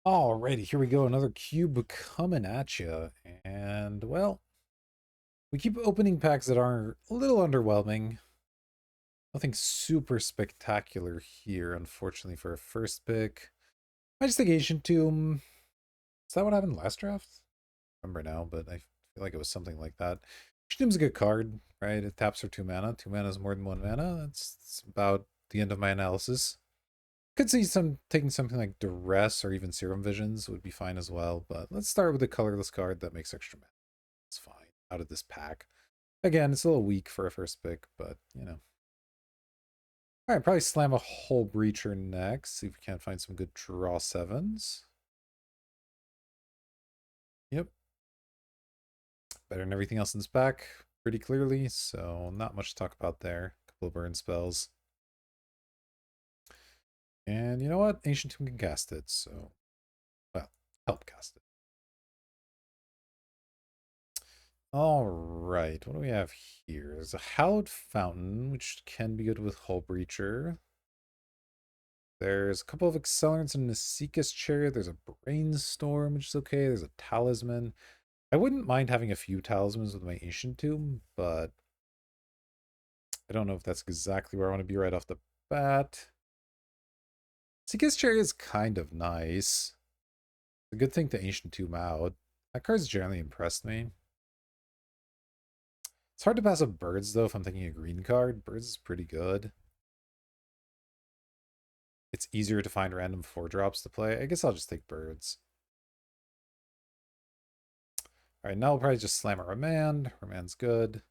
Alrighty, here we go. Another cube coming at you. And, well, we keep opening packs that are a little underwhelming. Nothing super spectacular here, unfortunately, for a first pick. I just think Ancient Tomb. Is that what happened last draft? I don't remember now, but I feel like it was something like that. Ancient Tomb's a good card, right? It taps for 2 mana. 2 mana is more than 1 mana. That's about the end of my analysis. Could see some taking something like Duress or even Serum Visions would be fine as well, but let's start with a colorless card that makes extra mana. It's fine out of this pack. Again, it's a little weak for a first pick, but you know. Alright, probably slam a Hull Breacher next. See if we can't find some good draw sevens. Yep. Better than everything else in this pack, pretty clearly, so not much to talk about there. A couple of burn spells. And you know what? Ancient Tomb can cast it, so well, help cast it. All right, what do we have here? There's a Hallowed Fountain, which can be good with Hull Breacher. There's a couple of Accelerants in Nasika's Chariot. There's a Brainstorm, which is okay. There's a Talisman. I wouldn't mind having a few Talismans with my Ancient Tomb, but I don't know if that's exactly where I want to be right off the bat. Nasika's Chariot is kind of nice. It's a good thing to Ancient Tomb out. That card's generally impressed me. It's hard to pass up Birds, though, if I'm thinking a green card. Birds is pretty good. It's easier to find random 4-drops to play. I guess I'll just take Birds. Alright, now we'll probably just slam a Remand. Remand's good.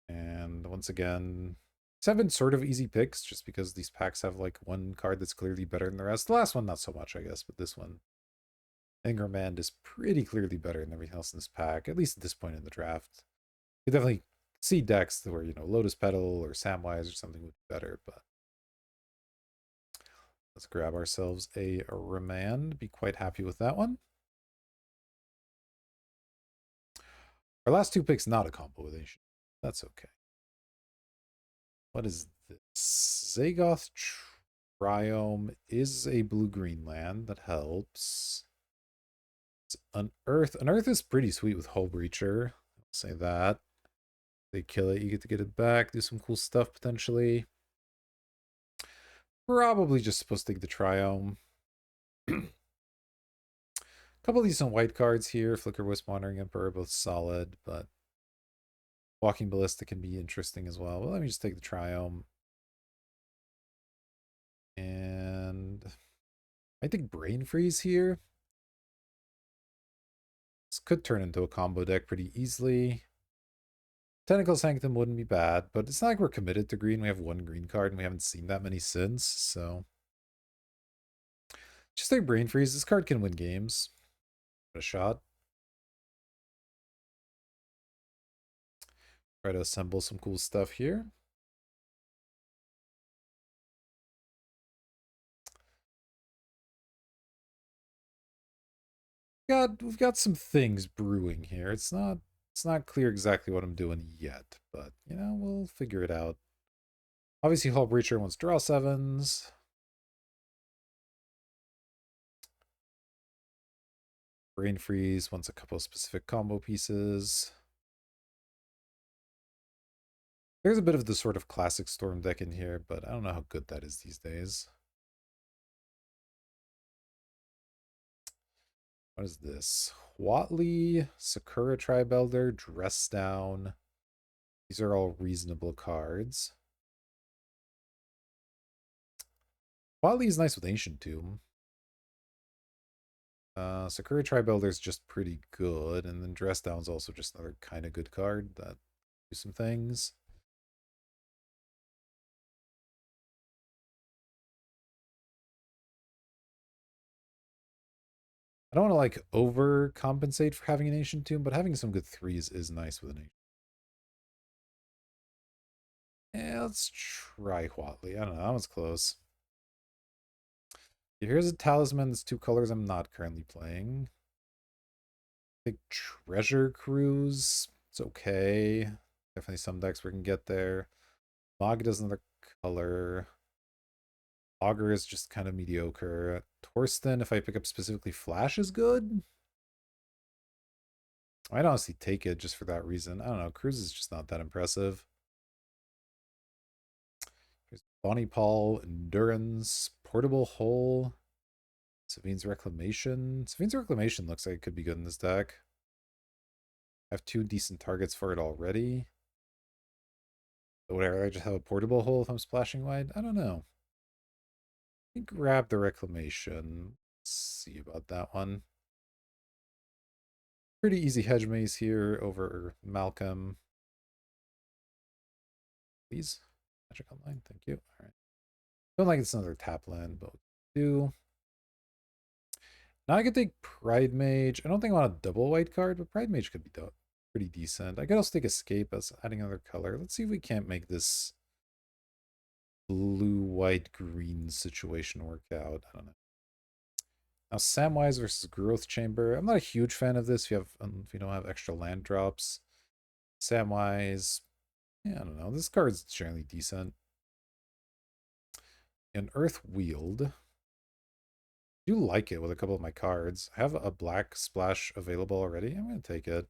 And once again, 7 sort of easy picks, just because these packs have like one card that's clearly better than the rest. The last one, not so much, I guess, but this one, I think Remand is pretty clearly better than everything else in this pack, at least at this point in the draft. You definitely see decks where, you know, Lotus Petal or Samwise or something would be better, but let's grab ourselves a Remand. Be quite happy with that one. Our last 2 picks, not a combo with Ancient. That's okay. What is this? Zagoth Triome is a blue-green land. That helps. It's Unearth. Unearth is pretty sweet with Hull Breacher. I'll say that. They kill it, you get to get it back, do some cool stuff potentially. Probably just supposed to take the Triome. Couple of decent white cards here. Flicker Wisp, Wandering Emperor, both solid, but Walking Ballista can be interesting as well. Well, let me just take the Triome. And I think Brain Freeze here. This could turn into a combo deck pretty easily. Tentacle Sanctum wouldn't be bad, but it's not like we're committed to green. We have one green card and we haven't seen that many since, so just take Brain Freeze. This card can win games. Give it a shot. Try to assemble some cool stuff here. We've got some things brewing here. It's not clear exactly what I'm doing yet, but you know, we'll figure it out. Obviously, Hull Breacher wants draw sevens. Brain Freeze wants a couple of specific combo pieces. There's a bit of the sort of classic Storm deck in here, but I don't know how good that is these days. What is this? Watley, Sakura Tribe Elder, Dress Down. These are all reasonable cards. Watley is nice with Ancient Tomb. Sakura Tribe Elder is just pretty good, and then Dress Down is also just another kind of good card that do some things. I don't want to like overcompensate for having an Ancient Tomb, but having some good threes is nice with an Ancient. Yeah, let's try Watley. I don't know, that one's close. Here's a Talisman that's 2 colors I'm not currently playing. I think Treasure Cruise, it's okay. Definitely some decks we can get there. Magda's another color. Augur is just kind of mediocre. Torsten, if I pick up specifically Flash, is good. I'd honestly take it just for that reason. I don't know. Cruz is just not that impressive. There's Bonnie Paul, Endurance, Portable Hole, Savine's Reclamation. Savine's Reclamation looks like it could be good in this deck. I have two decent targets for it already. But whatever, I just have a Portable Hole if I'm splashing wide? I don't know. I think grab the Reclamation. Let's see about that one. Pretty easy hedge maze here over Malcolm. Please. Magic Online, thank you. All right. Don't like it's another tap land, but we do. Now I could take Pride Mage. I don't think I want a double white card, but Pride Mage could be pretty decent. I could also take Escape as adding another color. Let's see if we can't make this blue, white, green situation work out. I don't know. Now Samwise versus Growth Chamber. I'm not a huge fan of this if you don't have extra land drops. Samwise, yeah, I don't know. This card's generally decent. An Earth Wield. I do like it with a couple of my cards. I have a black splash available already. I'm going to take it.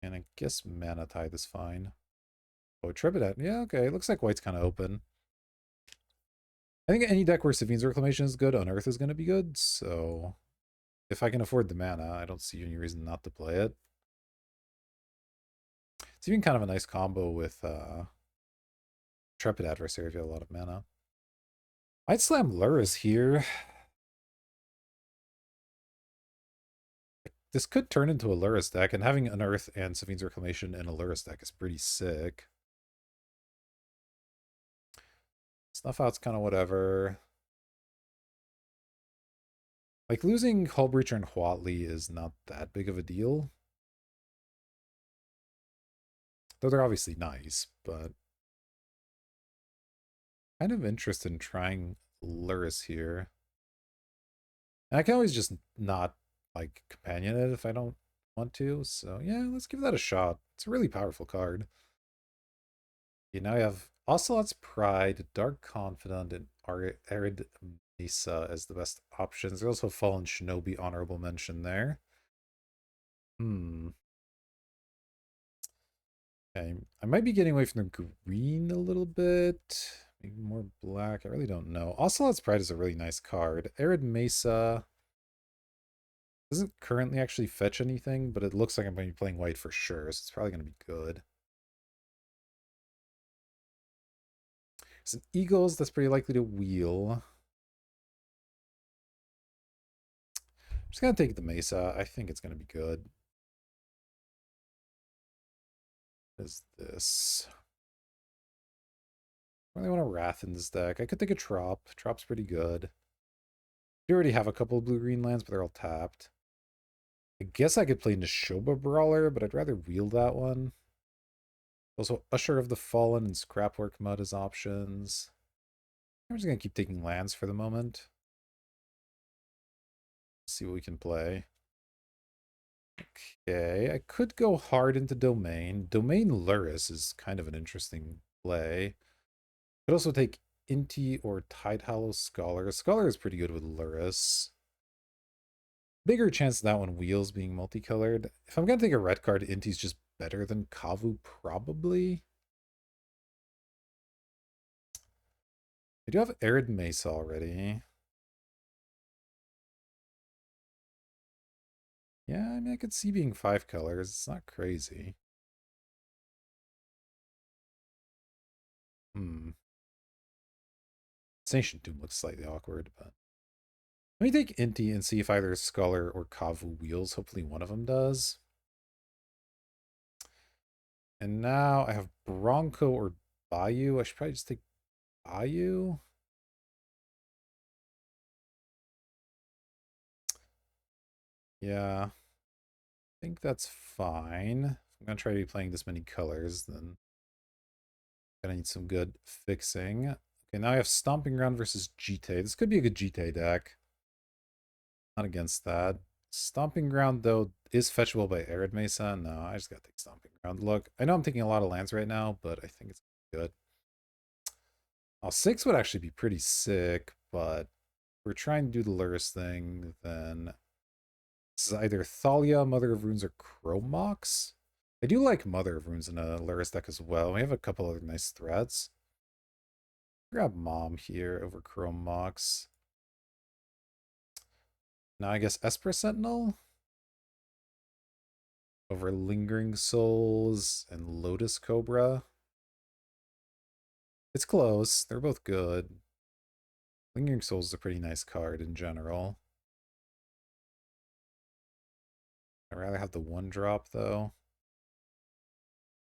And I guess Mana Tide is fine. Oh, Trepidat. Yeah, okay. It looks like white's kind of open. I think any deck where Savine's Reclamation is good, Unearth is going to be good. So if I can afford the mana, I don't see any reason not to play it. It's even kind of a nice combo with Trepid Adversary if you have a lot of mana. I'd slam Lurrus here. This could turn into a Lurrus deck, and having Unearth and Savine's Reclamation in a Lurrus deck is pretty sick. Snuff Out's kind of whatever. Like, losing Hullbreacher and Huatli is not that big of a deal. Though they're obviously nice, but kind of interested in trying Lurrus here. And I can always just not, like, companion it if I don't want to. So, yeah, let's give that a shot. It's a really powerful card. Okay, now we have Ocelot's Pride, Dark Confidant, and Arid Mesa as the best options. There's also Fallen Shinobi, honorable mention there. Okay, I might be getting away from the green a little bit. Maybe more black. I really don't know. Ocelot's Pride is a really nice card. Arid Mesa doesn't currently actually fetch anything, but it looks like I'm going to be playing white for sure, so it's probably going to be good. There's an Eagles that's pretty likely to wheel. I'm just going to take the Mesa. I think it's going to be good. What is this? I really want a Wrath in this deck. I could take a Trop. Trop's pretty good. We already have a couple of blue-green lands, but they're all tapped. I guess I could play Nishoba Brawler, but I'd rather wheel that one. Also, Usher of the Fallen and Scrapwork Mud as options. I'm just going to keep taking lands for the moment. See what we can play. Okay, I could go hard into Domain. Domain Lurrus is kind of an interesting play. Could also take Inti or Tidehollow Scholar. Scholar is pretty good with Lurrus. Bigger chance that one wheels being multicolored. If I'm going to take a red card, Inti's just better than Kavu, probably. I do have Arid Mesa already. Yeah, I mean, I could see being 5 colors. It's not crazy. Ancient Doom looks slightly awkward, but... Let me take Inti and see if either Scholar or Kavu wheels. Hopefully one of them does. And now I have Bronco or Bayou. I should probably just take Bayou. Yeah. I think that's fine. If I'm going to try to be playing this many colors, then gonna need some good fixing. Okay, now I have Stomping Ground versus Jite. This could be a good Jite deck. Not against that. Stomping Ground, though, is fetchable by Arid Mesa. No, I just gotta take Stomping Ground. Look, I know I'm taking a lot of lands right now, but I think it's good. Oh, 6 would actually be pretty sick, but if we're trying to do the Lurrus thing, then this is either Thalia, Mother of Runes, or Chromox. I do like Mother of Runes in a Lurrus deck as well. We have a couple other nice threats. Grab Mom here over Chromox. Now I guess Esper Sentinel over Lingering Souls and Lotus Cobra. It's close. They're both good. Lingering Souls is a pretty nice card in general. I'd rather have the 1-drop though.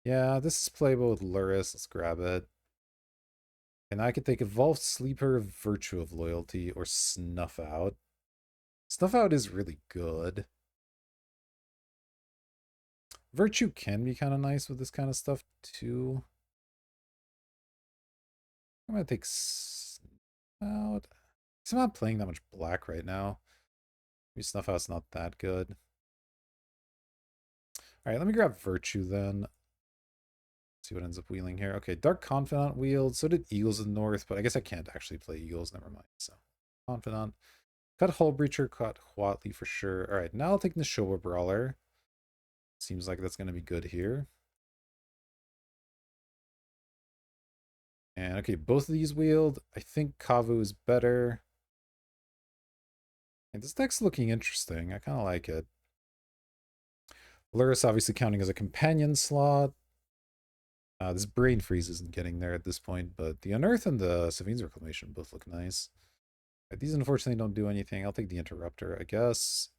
Yeah, this is playable with Lurrus. Let's grab it. And I could take Evolved Sleeper, Virtue of Loyalty, or Snuff Out. Snuff Out is really good. Virtue can be kind of nice with this kind of stuff too. I'm gonna take Snuff Out. Because I'm not playing that much black right now. Maybe Snuff Out's not that good. Alright, let me grab Virtue then. See what ends up wheeling here. Okay, Dark Confidant wheeled. So did Eagles in the North, but I guess I can't actually play Eagles. Never mind. So, Confidant. Cut Hull Breacher, cut Huatli for sure. Alright, now I'll take Neshoba Brawler. Seems like that's going to be good here. And okay, both of these wheeled. I think Kavu is better. And this deck's looking interesting. I kind of like it. Lurrus obviously counting as a companion slot. This Brain Freeze isn't getting there at this point, but the Unearth and the Savine's Reclamation both look nice. Right, these unfortunately don't do anything. I'll take the Interrupter, I guess.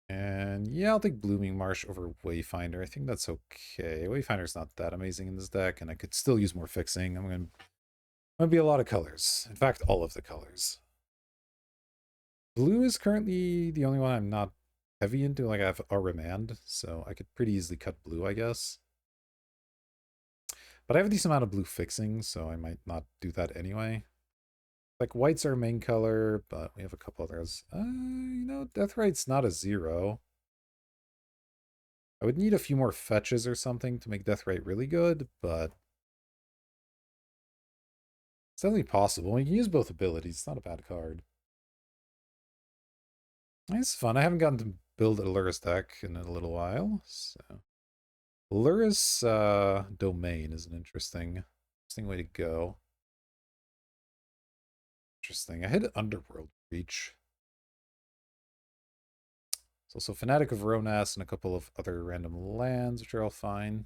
And yeah, I'll take Blooming Marsh over Wayfinder. I think that's okay. Wayfinder's not that amazing in this deck, and I could still use more fixing. I'm gonna be a lot of colors. In fact, all of the colors. Blue is currently the only one I'm not heavy into. Like I have a Remand, so I could pretty easily cut blue, I guess. But I have a decent amount of blue fixing, so I might not do that anyway. Like white's our main color, but we have a couple others. Deathrite's not a 0. I would need a few more fetches or something to make Deathrite really good, but it's definitely possible. You can use both abilities. It's not a bad card. It's fun. I haven't gotten to build a Lurrus deck in a little while, so Lurrus Domain is an interesting way to go. Interesting. I hit Underworld Reach. There's also Fanatic of Ronas and a couple of other random lands, which are all fine.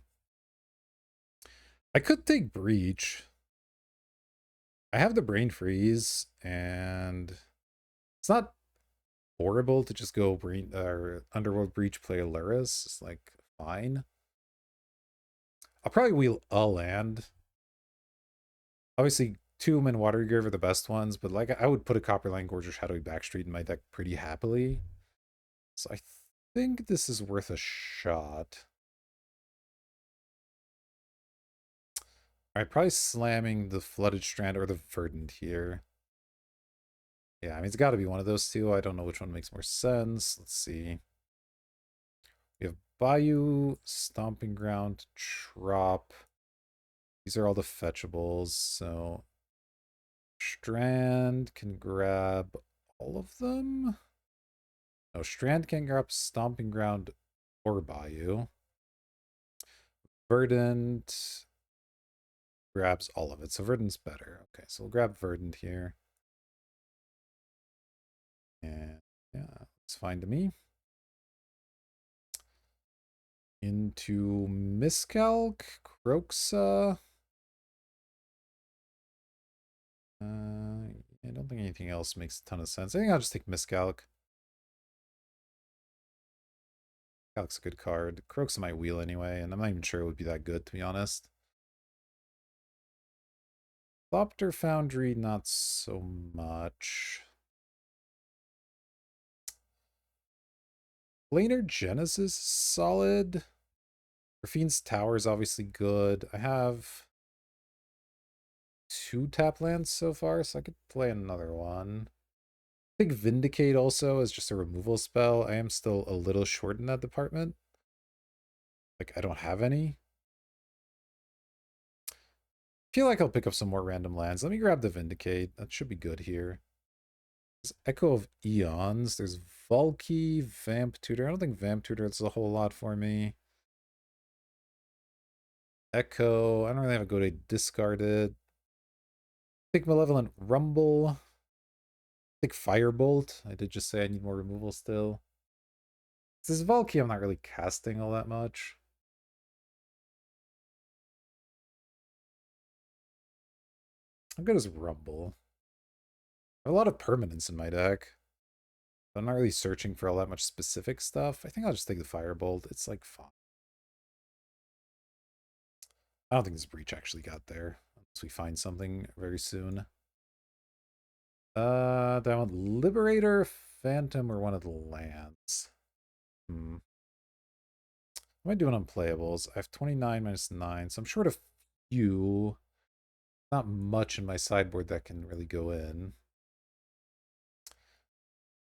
I could take Breach. I have the Brain Freeze, and it's not horrible to just go Underworld Breach, play Lurrus. It's like fine. I'll probably wheel a land. Obviously, Tomb and Watery Grave are the best ones, but like I would put a Copperline Gorge or Shadowy Backstreet in my deck pretty happily. So I think this is worth a shot. Alright, probably slamming the Flooded Strand or the Verdant here. Yeah, I mean, it's got to be one of those two. I don't know which one makes more sense. Let's see. We have Bayou, Stomping Ground, Trop. These are all the fetchables, so Strand can grab all of them. No, Strand can grab Stomping Ground or Bayou. Verdant grabs all of it, so Verdant's better. Okay, so we'll grab Verdant here. And yeah, it's fine to me. Into Miscalc, Croxa. I don't think anything else makes a ton of sense. I think I'll just take Miscalc. Miscalc's a good card. Croxa might wheel anyway, and I'm not even sure it would be that good, to be honest. Thopter Foundry, not so much. Planar Genesis, solid. Raffine's Tower is obviously good. I have 2 tap lands so far, so I could play another one. I think Vindicate also is just a removal spell. I am still a little short in that department. Like, I don't have any. Feel like I'll pick up some more random lands. Let me grab the Vindicate. That should be good here. There's Echo of Eons. There's Valky, Vamp Tutor. I don't think Vamp Tutor is a whole lot for me. Echo. I don't really have a go to discard it. Take Malevolent Rumble. Take Firebolt. I did just say I need more removal still. This Valky I'm not really casting all that much. How good is Rumble? A lot of permanence in my deck. I'm not really searching for all that much specific stuff. I think I'll just take the Firebolt. It's like fine. I don't think this breach actually got there. Unless we find something very soon. Do I want Liberator, Phantom, or one of the lands? What am I doing on playables? I have 29 minus 9, so I'm short a few. Not much in my sideboard that can really go in.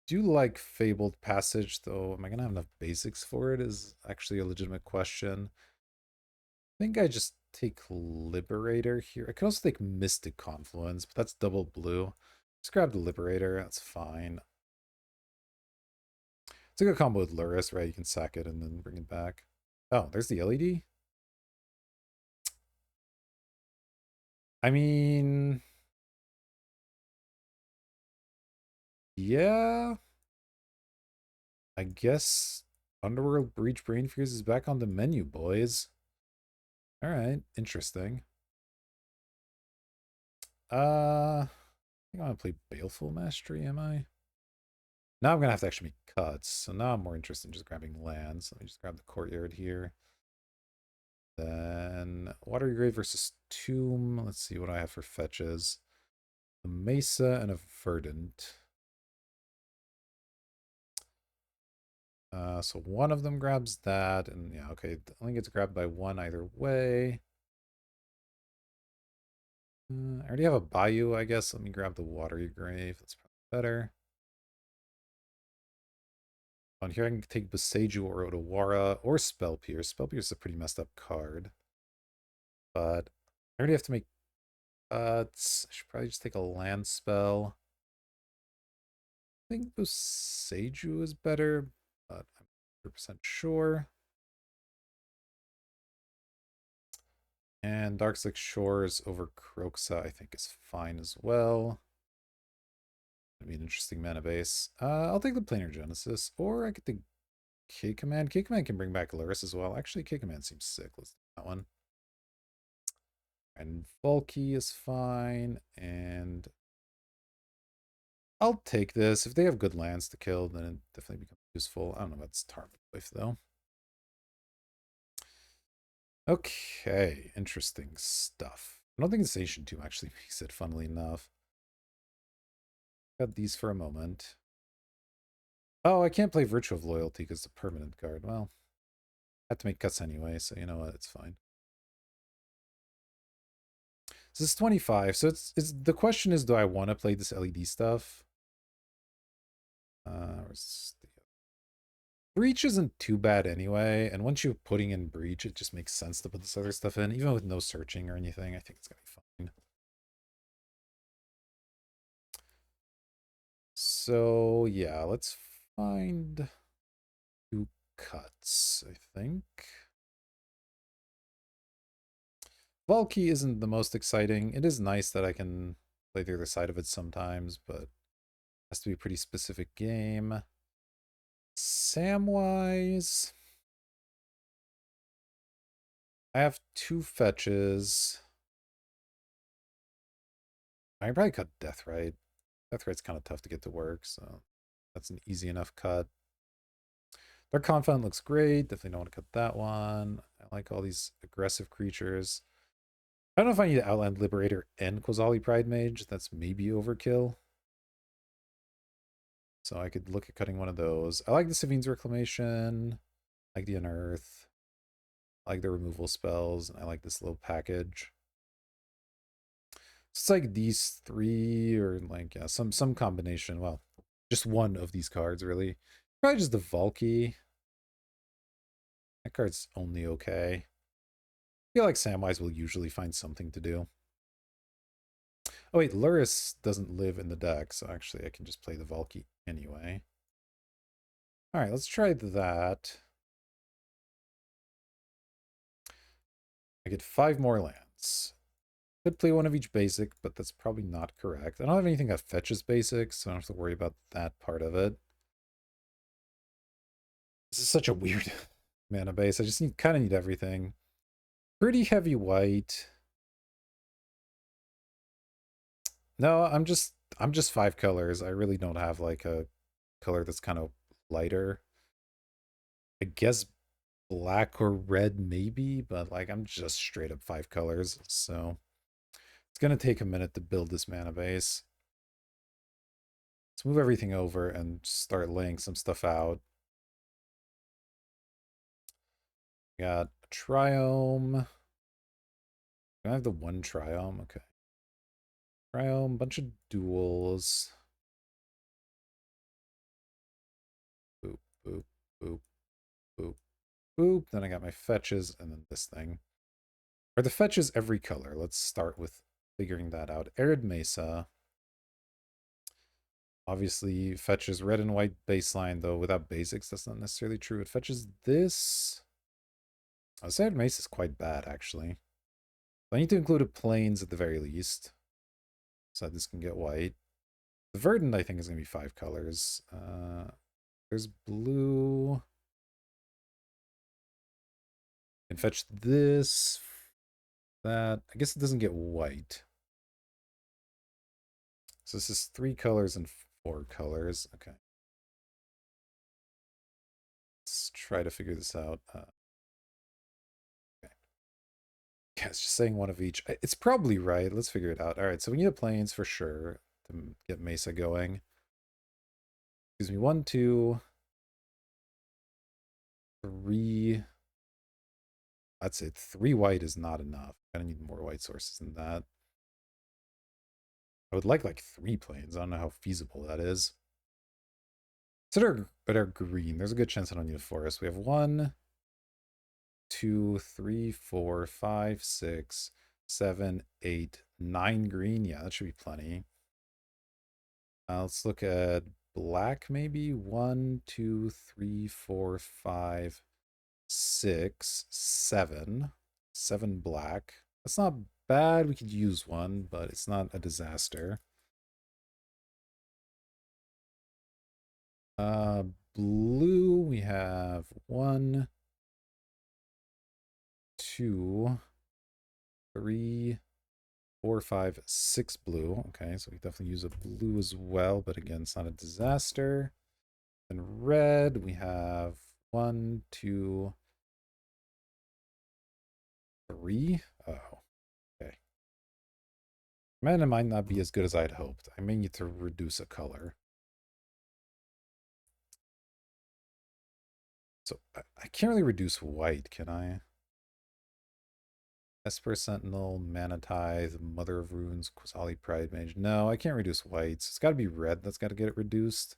Do you like Fabled Passage, though? Am I going to have enough basics for it is actually a legitimate question. I think I just take Liberator here. I could also take Mystic Confluence, but that's double blue. Just grab the Liberator. That's fine. It's a good combo with Lurrus, right? You can sack it and then bring it back. Oh, there's the LED? I mean... yeah... I guess Underworld Breach Brain Freeze is back on the menu, boys. Alright, interesting. I think I'm gonna play Baleful Mastery, am I? Now I'm gonna have to actually make cuts, so now I'm more interested in just grabbing lands. Let me just grab the Courtyard here. Then Watery Grave versus Tomb. Let's see what I have for fetches. A Mesa and a Verdant. So one of them grabs that, and yeah, okay, it only gets grabbed by one either way. I already have a Bayou, I guess. Let me grab the Watery Grave. That's probably better. On here, I can take Boseiju or Otawara or Spell Pierce. Spell Pierce is a pretty messed up card. But I already have to make cuts. I should probably just take a land spell. I think Boseiju is better, but I'm 100% sure. And Darkslick Shores over Kroxa, I think, is fine as well. That'd be an interesting mana base. I'll take the Planar Genesis, or I could take K-Command. K-Command can bring back Lurrus as well. Actually, K-Command seems sick. Let's do that one. And Valky is fine, and I'll take this. If they have good lands to kill, then it definitely becomes useful. I don't know about this Tarmogoyf, though. Okay, interesting stuff. I don't think this Ancient Tomb actually makes it, funnily enough. Got these for a moment. Oh, I can't play Virtue of Loyalty because it's a permanent card. Well, I have to make cuts anyway, so you know what, it's fine. So it's 25. So it's the question is, do I want to play this LED stuff? Breach isn't too bad anyway, and once you're putting in Breach, it just makes sense to put this other stuff in, even with no searching or anything. I think it's gonna be fine. So yeah, let's find two cuts, I think. Valky isn't the most exciting. It is nice that I can play the other side of it sometimes, but it has to be a pretty specific game. Samwise, I have two fetches. I can probably cut Deathrite. Deathrite's kind of tough to get to work, so that's an easy enough cut. Dark Confidant looks great. Definitely don't want to cut that one. I like all these aggressive creatures. I don't know if I need Outland Liberator and Quasali Pride Mage. That's maybe overkill. So I could look at cutting one of those. I like the Savine's Reclamation. I like the Unearth. I like the removal spells. And I like this little package. It's like these three, or like, yeah, some combination. Well, just one of these cards, really. Probably just the Valky. That card's only okay. I feel like Samwise will usually find something to do. Oh wait, Lurrus doesn't live in the deck, so actually I can just play the Valky anyway. Alright, let's try that. I get 5 more lands. Could play one of each basic, but that's probably not correct. I don't have anything that fetches basics, so I don't have to worry about that part of it. This is such a weird mana base. I just kind of need everything. Pretty heavy white. No, I'm just 5 colors. I really don't have like a color that's kind of lighter. I guess black or red maybe, but like I'm just straight up 5 colors. So it's gonna take a minute to build this mana base. Let's move everything over and start laying some stuff out. Got a triome. Do I have the one triome? Okay. Triome, bunch of duels. Boop, boop, boop, boop, boop. Then I got my fetches and then this thing. Are the fetches every color? Let's start with figuring that out. Arid Mesa. Obviously fetches red and white baseline, though without basics, that's not necessarily true. It fetches this. Oh, this Arid Mesa is quite bad, actually. I need to include a plains at the very least, so this can get white. The verdant, I think, is going to be 5 colors. There's blue. Can fetch this, that. I guess it doesn't get white. So this is 3 colors and 4 colors. Okay. Let's try to figure this out. Okay. Yeah, it's just saying one of each. It's probably right. Let's figure it out. All right, so we need a plains for sure to get Mesa going. Excuse me, 1, 2, 3. That's it. 3 white is not enough. I need more white sources than that. I would like 3 plains. I don't know how feasible that is. Consider green. There's a good chance I don't need a forest. We have 1, 2, 3, 4, 5, 6, 7, 8, 9 green. Yeah, that should be plenty. Let's look at black maybe. 1, 2, 3, 4, 5, 6, 7. 7 black. That's not bad. We could use one, but it's not a disaster. Uh, blue, we have 1, 2, 3, 4, 5, 6 blue. Okay, so we definitely use a blue as well, but again, it's not a disaster. And red, we have 1, 2, 3. Oh, okay. Mana might not be as good as I'd hoped. I may need to reduce a color. So I can't really reduce white, can I? Esper Sentinel, Mana Tithe, Mother of Runes, Quasali Pride Mage. No, I can't reduce whites. It's got to be red that's got to get it reduced.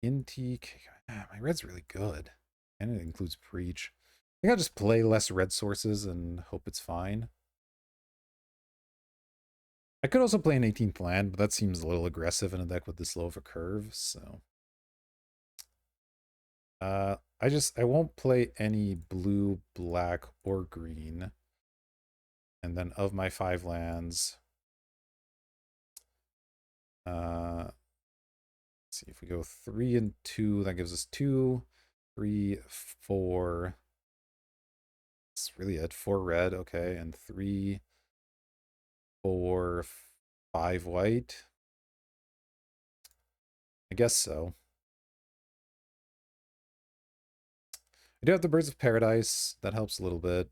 Inti. My red's really good. And it includes Preach. I think I'll just play less red sources and hope it's fine. I could also play an 18th land, but that seems a little aggressive in a deck with this low of a curve, so. I won't play any blue, black, or green. And then of my 5 lands, let's see, if we go 3 and 2, that gives us 2, 3, 4. That's really it. 4 red, okay, and 3, 4, 5 white. I guess so. I do have the Birds of Paradise. That helps a little bit.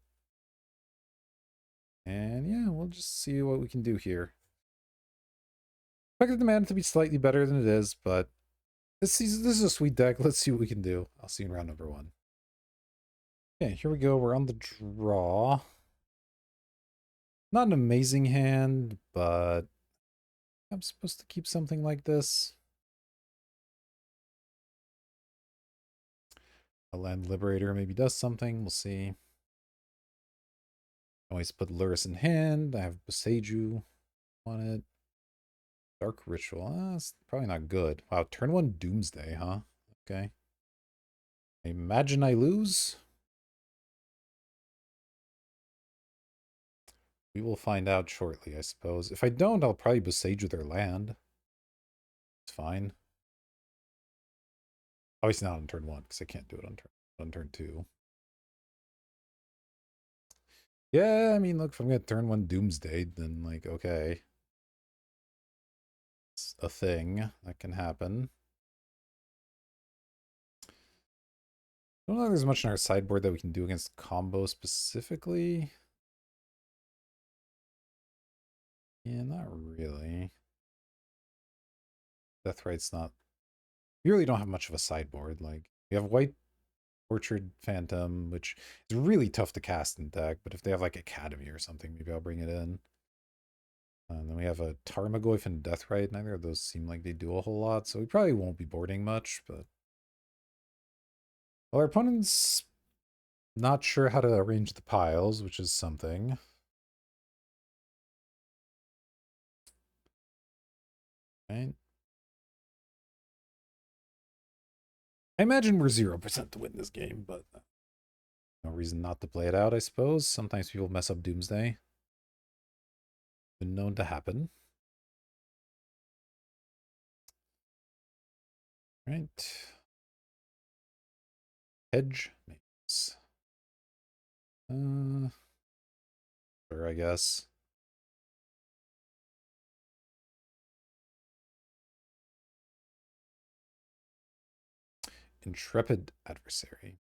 And yeah, we'll just see what we can do here. Expected the mana to be slightly better than it is, but this is a sweet deck. Let's see what we can do. I'll see you in round number 1. Okay, here we go. We're on the draw. Not an amazing hand, but I'm supposed to keep something like this. A Land Liberator maybe does something. We'll see. Always put Lurrus in hand. I have Boseiju on it. Dark Ritual. That's probably not good. Wow, turn 1 Doomsday, huh? Okay. I imagine I lose. We will find out shortly, I suppose. If I don't, I'll probably Boseiju their land. It's fine. Obviously not on turn 1, because I can't do it on turn 2. Yeah, I mean, look, if I'm going to turn 1 Doomsday, then, like, okay. It's a thing that can happen. I don't know if there's much in our sideboard that we can do against combo specifically. Yeah, not really. Deathright's not... You really don't have much of a sideboard. Like, you have White Orchard Phantom, which is really tough to cast in deck, but if they have, like, Academy or something, maybe I'll bring it in. And then we have a Tarmogoyf and Deathrite. Neither of those seem like they do a whole lot, so we probably won't be boarding much, but... Well, our opponent's not sure how to arrange the piles, which is something. Right? I imagine we're 0% to win this game, but no reason not to play it out, I suppose. Sometimes people mess up Doomsday. Been known to happen. Right. Hedge maze. Sure, I guess. Intrepid Adversary.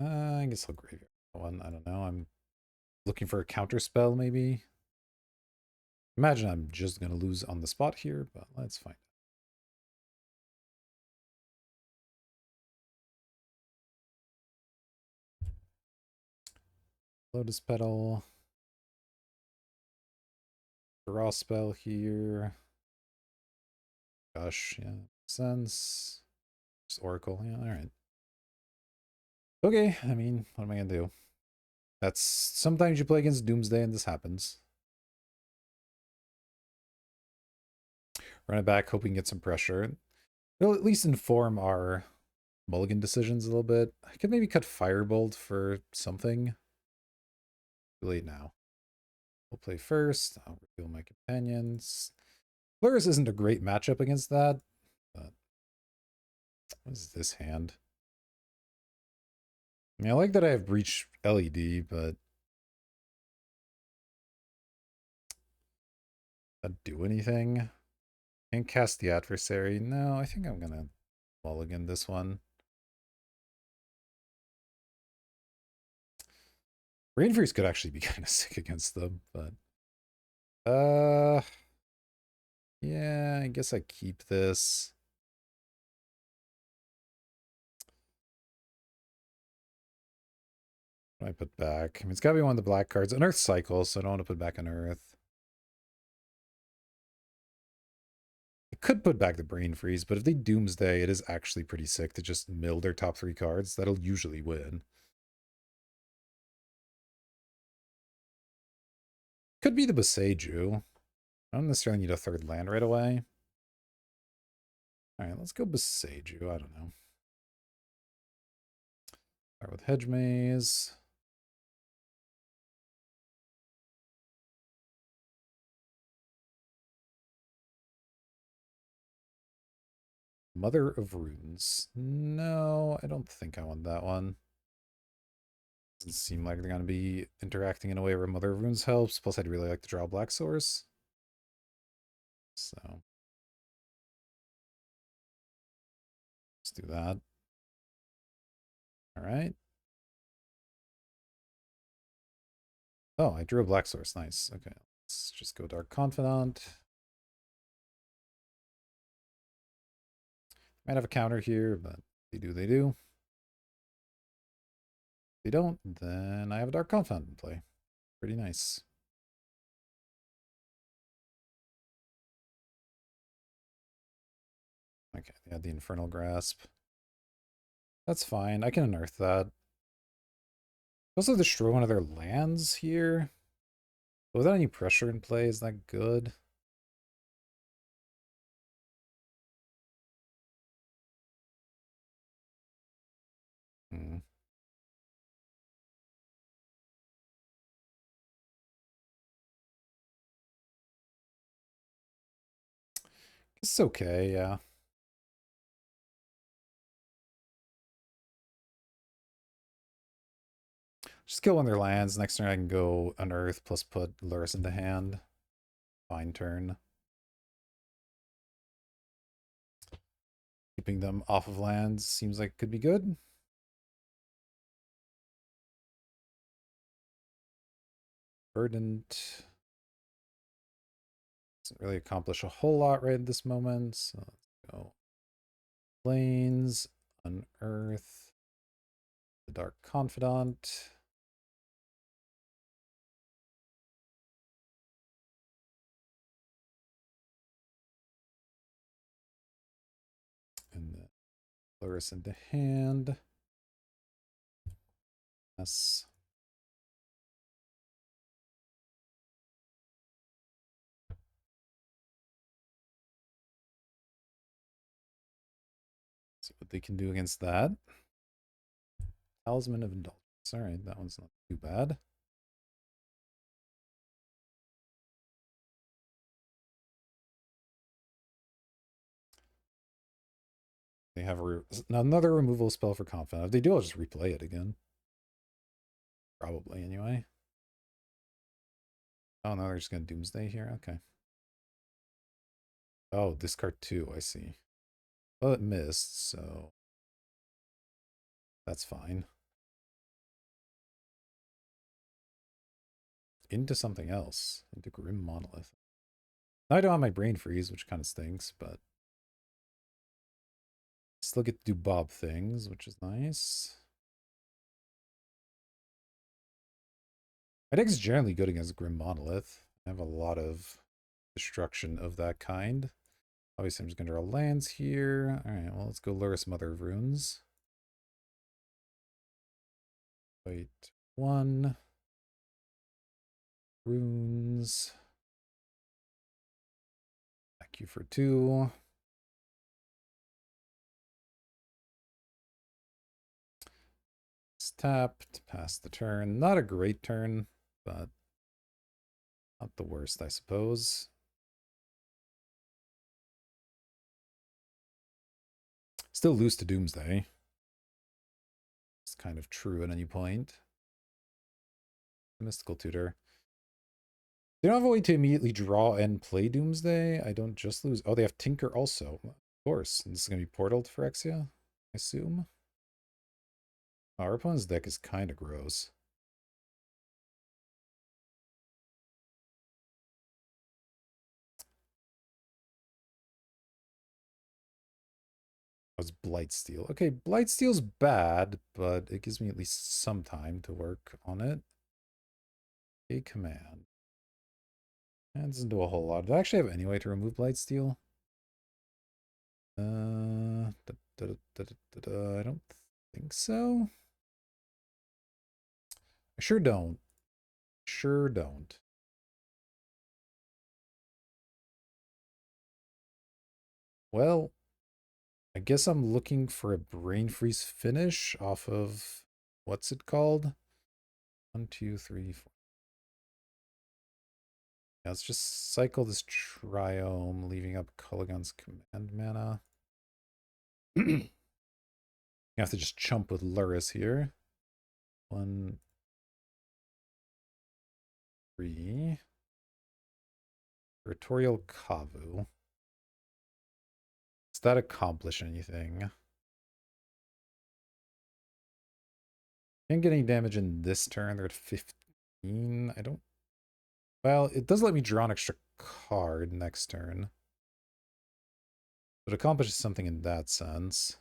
I guess I'll graveyard one. I don't know. I'm looking for a counter spell, maybe. Imagine I'm just going to lose on the spot here, but let's find out. Lotus Petal. Draw spell here. Gosh, yeah. Makes sense. Just Oracle. Yeah, alright. Okay, I mean, what am I going to do? That's... Sometimes you play against Doomsday and this happens. Run it back, hoping to get some pressure. It'll at least inform our mulligan decisions a little bit. I could maybe cut Firebolt for something. Too late now. We'll play first. I'll reveal my companions. Lurrus isn't a great matchup against that. But what is this hand? I mean, I like that I have Breach LED, but that do anything? Can't cast the adversary. No, I think I'm gonna mulligan this one. Rain Freeze could actually be kind of sick against them, but yeah, I guess I keep this. What do I put back? I mean, it's gotta be one of the black cards. Unearth Cycle, so I don't want to put back Unearth. I could put back the Brain Freeze, but if they Doomsday, it is actually pretty sick to just mill their top 3 cards. That'll usually win. Could be the Boseiju. I don't necessarily need a 3rd land right away. Alright, let's go Boseiju. I don't know. Start with Hedge Maze. Mother of Runes. No, I don't think I want that one. Doesn't seem like they're going to be interacting in a way where Mother of Runes helps. Plus, I'd really like to draw Black Source. So, let's do that. All right. Oh, I drew a Black Source. Nice. Okay, let's just go Dark Confidant. Might have a counter here, but they do, they do. If they don't, then I have a Dark Confidant in play. Pretty nice. Okay, they had the Infernal Grasp. That's fine. I can unearth that. Also destroy one of their lands here. But without any pressure in play, is that good? Hmm. It's okay, yeah. Just kill one of their lands. Next turn I can go unearth plus put Lurrus into hand. Fine turn. Keeping them off of lands seems like it could be good. Verdant. Doesn't really accomplish a whole lot right at this moment. So let's go. Plains, unearth, the Dark Confidant. And then Lurrus into hand. Yes. See what they can do against that. Talisman of Indulgence. Alright, that one's not too bad. They have another removal spell for Confidant. If they do, I'll just replay it again. Probably, anyway. Oh, no, they're just going to Doomsday here? Okay. Oh, discard 2, I see. Well, it missed, so... that's fine. Into something else. Into Grim Monolith. Now I don't have my Brain Freeze, which kind of stinks, but... still get to do Bob things, which is nice. My deck is generally good against Grim Monolith. I have a lot of destruction of that kind. Obviously, I'm just going to draw lands here. Alright, well, let's go Lurrus Mother of Runes. Wait, 1. Runes. Thank you for 2. It's tapped, pass the turn. Not a great turn, but not the worst, I suppose. Still lose to Doomsday. It's kind of true at any point. Mystical Tutor. They don't have a way to immediately draw and play Doomsday. I don't just lose. Oh, they have Tinker also. Of course. And this is going to be portaled for Phyrexia, I assume. Our opponent's deck is kind of gross. Oh, it's Blightsteel. Okay, Blightsteel's bad, but it gives me at least some time to work on it. A command. And doesn't do a whole lot. Do I actually have any way to remove Blightsteel? I don't think so. I sure don't. Sure don't. Well, I guess I'm looking for a Brain Freeze finish off of, what's it called? 1, 2, 3, 4. Yeah, let's just cycle this Triome, leaving up Culligan's command mana. You have to just chump with Lurrus here. 1, 3. Territorial Kavu. Does that accomplish anything? Can't get any damage in this turn. They're at 15. I don't... well, it does let me draw an extra card next turn. But it accomplishes something in that sense.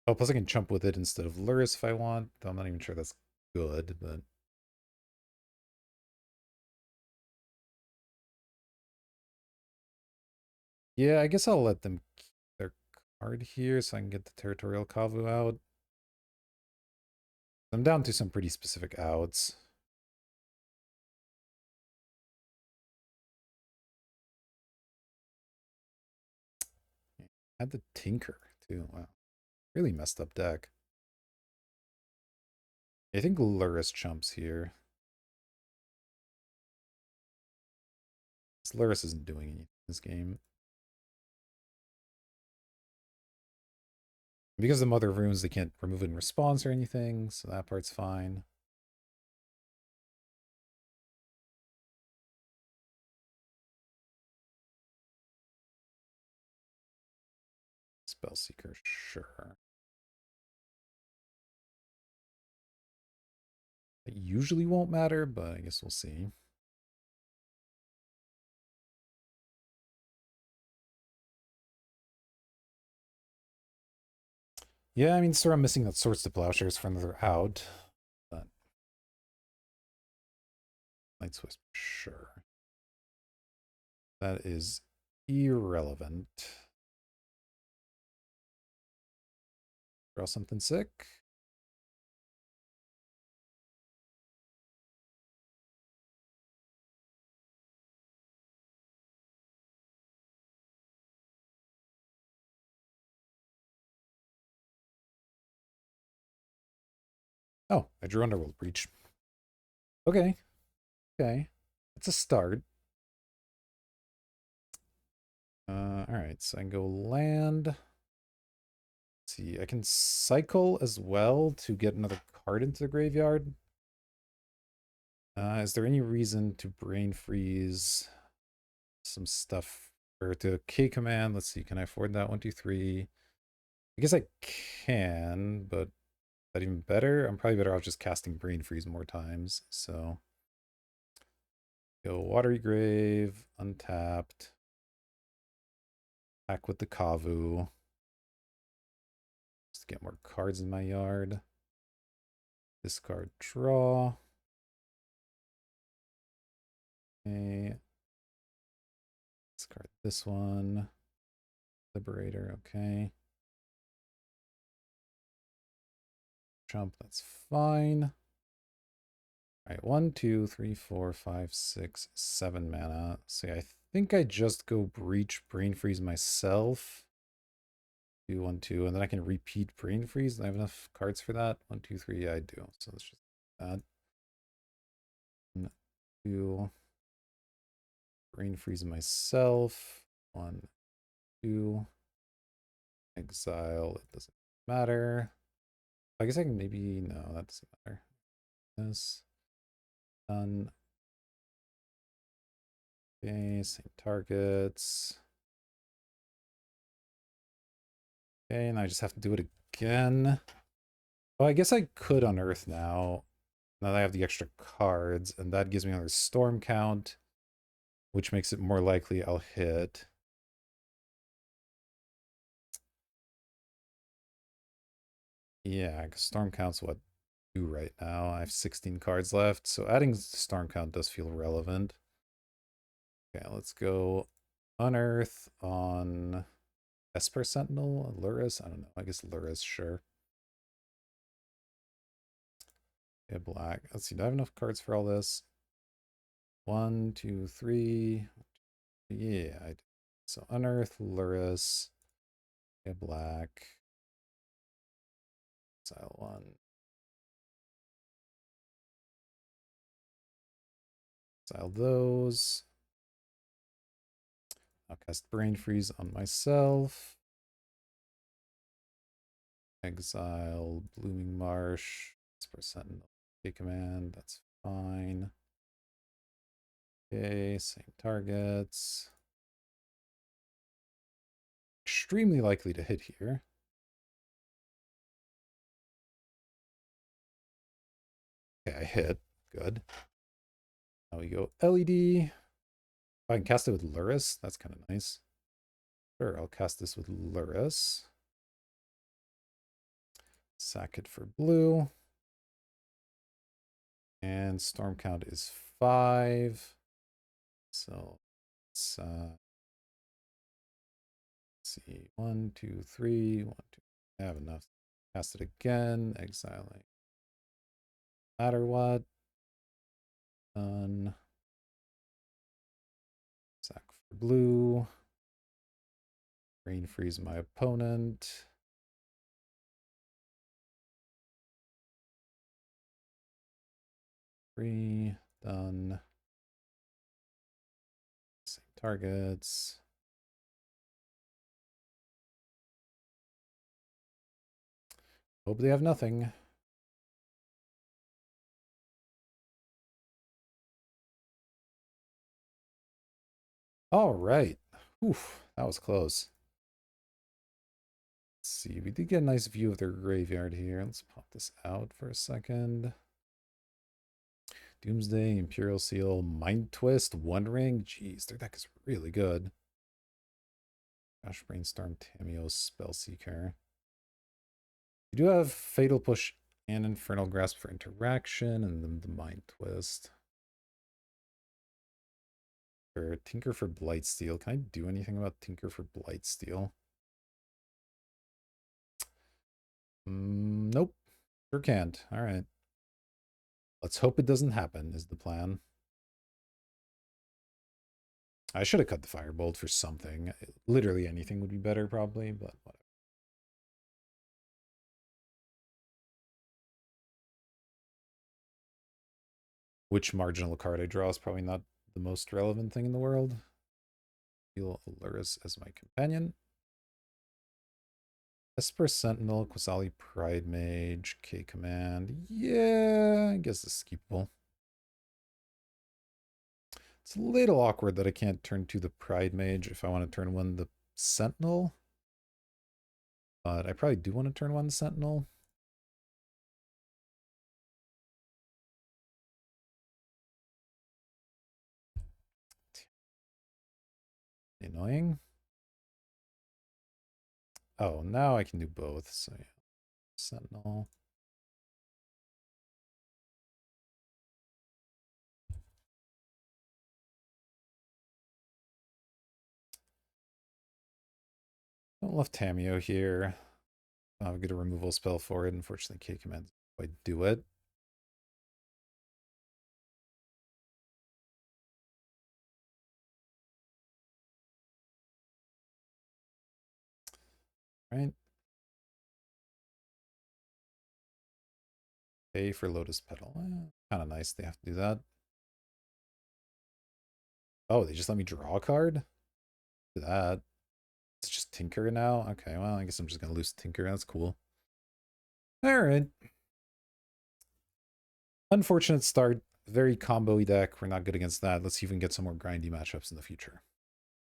Oh, plus I can chump with it instead of Lurrus if I want. Though I'm not even sure that's good, but... yeah, I guess I'll let them keep their card here so I can get the Territorial Kavu out. I'm down to some pretty specific outs. Had the Tinker, too. Wow. Really messed up deck. I think Lurrus chumps here. Lurrus isn't doing anything in this game. Because the Mother of Runes, they can't remove it in response or anything, so that part's fine. Spellseeker, sure. It usually won't matter, but I guess we'll see. Yeah, I mean, sort of missing that Swords to Plowshares further out, but Night's Whisper, sure. That is irrelevant. Draw something sick. Oh, I drew Underworld Breach. Okay. Okay. It's a start. Alright, so I can go land. Let's see, I can cycle as well to get another card into the graveyard. Is there any reason to brain freeze some stuff or to K command? Let's see, can I afford that? 1, 2, 3. I guess I can, but that even better? I'm probably better off just casting brain freeze more times. So go Watery Grave, untapped. Back with the Kavu. Just to get more cards in my yard. Discard, draw. Okay. Discard this one. Liberator, okay. Jump, that's fine. All right, 1, 2, 3, 4, 5, 6, 7 mana. So yeah, I think I just go Breach, Brain Freeze myself. 2, 1, 2, and then I can repeat Brain Freeze. And I have enough cards for that. 1, 2, 3, yeah, I do. So let's just that. 1, 2. Brain Freeze myself. 1, 2. Exile. It doesn't matter. I guess I can maybe no, that doesn't matter. This done. Okay, same targets. Okay, and I just have to do it again. Oh, I guess I could unearth now. Now that I have the extra cards, and that gives me another storm count, which makes it more likely I'll hit. Yeah, because storm count's what 2 right now. I have 16 cards left, so adding storm count does feel relevant. Okay, let's go unearth on Esper Sentinel, Lurrus. I don't know. I guess Lurrus, sure. Okay, black. Let's see. Do I have enough cards for all this? 1, 2, 3. Yeah, I do. So unearth, Lurrus. Okay, black. Exile 1. Exile those. I'll cast Brain Freeze on myself. Exile Blooming Marsh. Esper Sentinel. Okay, command. That's fine. Okay, same targets. Extremely likely to hit here. Okay, I hit. Good. Now we go LED. Oh, I can cast it with Lurrus. That's kind of nice. Sure, I'll cast this with Lurrus. Sack it for blue. And storm count is 5. So let's see. 1, 2, 3. 1, 2. I have enough. Cast it again. Exiling matter what. Done. Sack for blue. Green freeze my opponent. Three. Done. Same targets. Hope they have nothing. All right. Oof, that was close. Let's see. We did get a nice view of their graveyard here. Let's pop this out for a second. Doomsday, Imperial Seal, Mind Twist, One Ring. Jeez, their deck is really good. Gosh, Brainstorm, Tamiyo, Spellseeker. You do have Fatal Push and Infernal Grasp for interaction, and then the Mind Twist. Or Tinker for Blightsteel. Can I do anything about Tinker for Blightsteel? Nope. Sure can't. All right. Let's hope it doesn't happen, is the plan. I should have cut the Firebolt for something. Literally anything would be better, probably, but whatever. Which marginal card I draw is probably not the most relevant thing in the world. Feel Lurrus as my companion. Esper Sentinel, Quasali Pride Mage, K Command. Yeah, I guess this is keepable. It's a little awkward that I can't turn to the Pride Mage if I want to turn one the Sentinel. But I probably do want to turn one Sentinel. Annoying. Oh, now I can do both. So yeah, Sentinel. Don't love Tamiyo here. I'll get a removal spell for it. Unfortunately, K Command I do it. Right. Pay for Lotus Petal. Kind of nice they have to do that. Oh, they just let me draw a card? Do that. It's just Tinker now? Okay, well, I guess I'm just going to lose Tinker. That's cool. All right. Unfortunate start. Very combo-y deck. We're not good against that. Let's see if we can get some more grindy matchups in the future.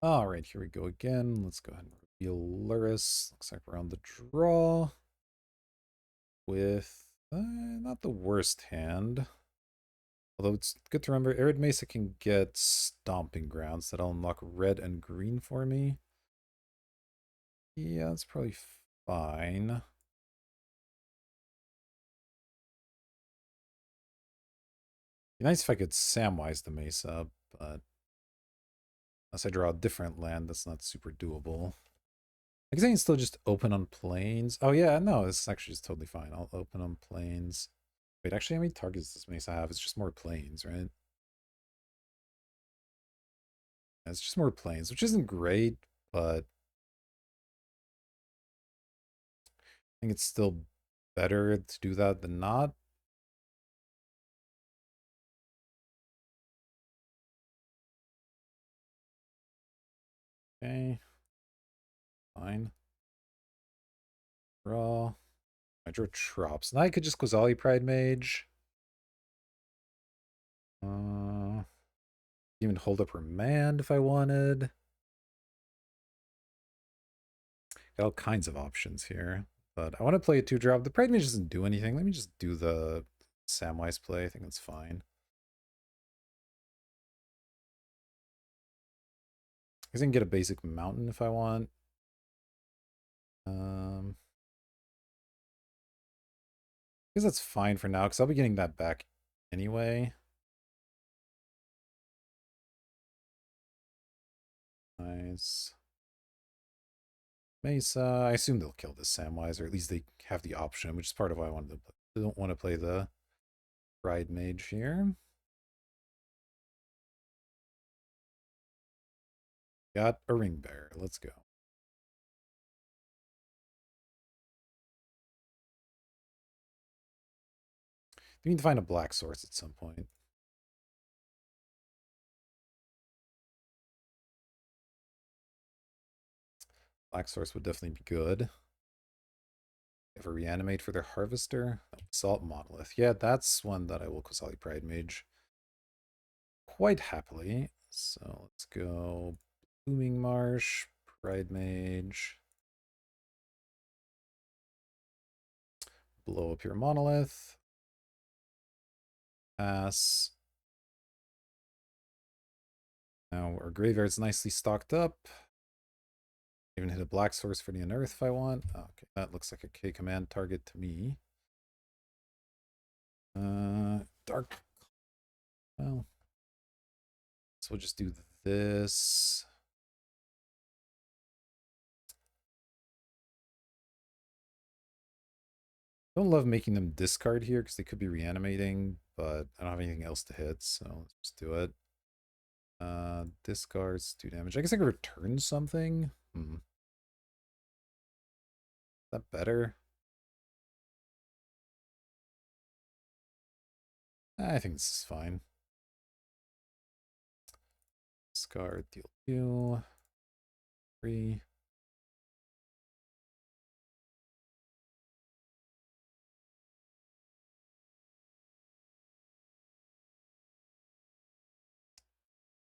All right, here we go again. Let's go ahead and reveal Lurrus. Looks like we're on the draw with not the worst hand. Although it's good to remember, Arid Mesa can get Stomping Grounds. That'll unlock red and green for me. Yeah, that's probably fine. Be nice if I could Samwise the Mesa, but unless I draw a different land, that's not super doable. I guess I can still just open on planes. Oh yeah, no, this is actually just totally fine. I'll open on planes. Wait, actually, how many targets does Mesa have? It's just more planes, right? It's just more planes, which isn't great, but I think it's still better to do that than not. Okay. Fine. Draw. I drew Trops. Now I could just Quasali Pride Mage. Even hold up Remand if I wanted. Got all kinds of options here. But I want to play a 2-drop. The Pride Mage doesn't do anything. Let me just do the Samwise play. I think that's fine. I guess I can get a basic mountain if I want. I guess that's fine for now, because I'll be getting that back anyway. Nice. Mesa. I assume they'll kill this Samwise, or at least they have the option, which is part of why I wanted to play. They don't want to play the Pride Mage here. Got a Ring Bearer. Let's go. We need to find a black source at some point. Black source would definitely be good. Ever reanimate for their harvester? Salt monolith. Yeah, that's one that I will Kozali Pride Mage quite happily. So let's go Booming Marsh, Pride Mage. Blow up your monolith. Pass. Now our graveyard's nicely stocked up. Even hit a black source for the unearth if I want. Oh, okay, that looks like a K command target to me. Dark. Well, so we'll just do this. Don't love making them discard here because they could be reanimating, but I don't have anything else to hit, so let's just do it. Discards 2 damage. I guess I could return something. Is that better? I think this is fine. Discard, deal 2. 3.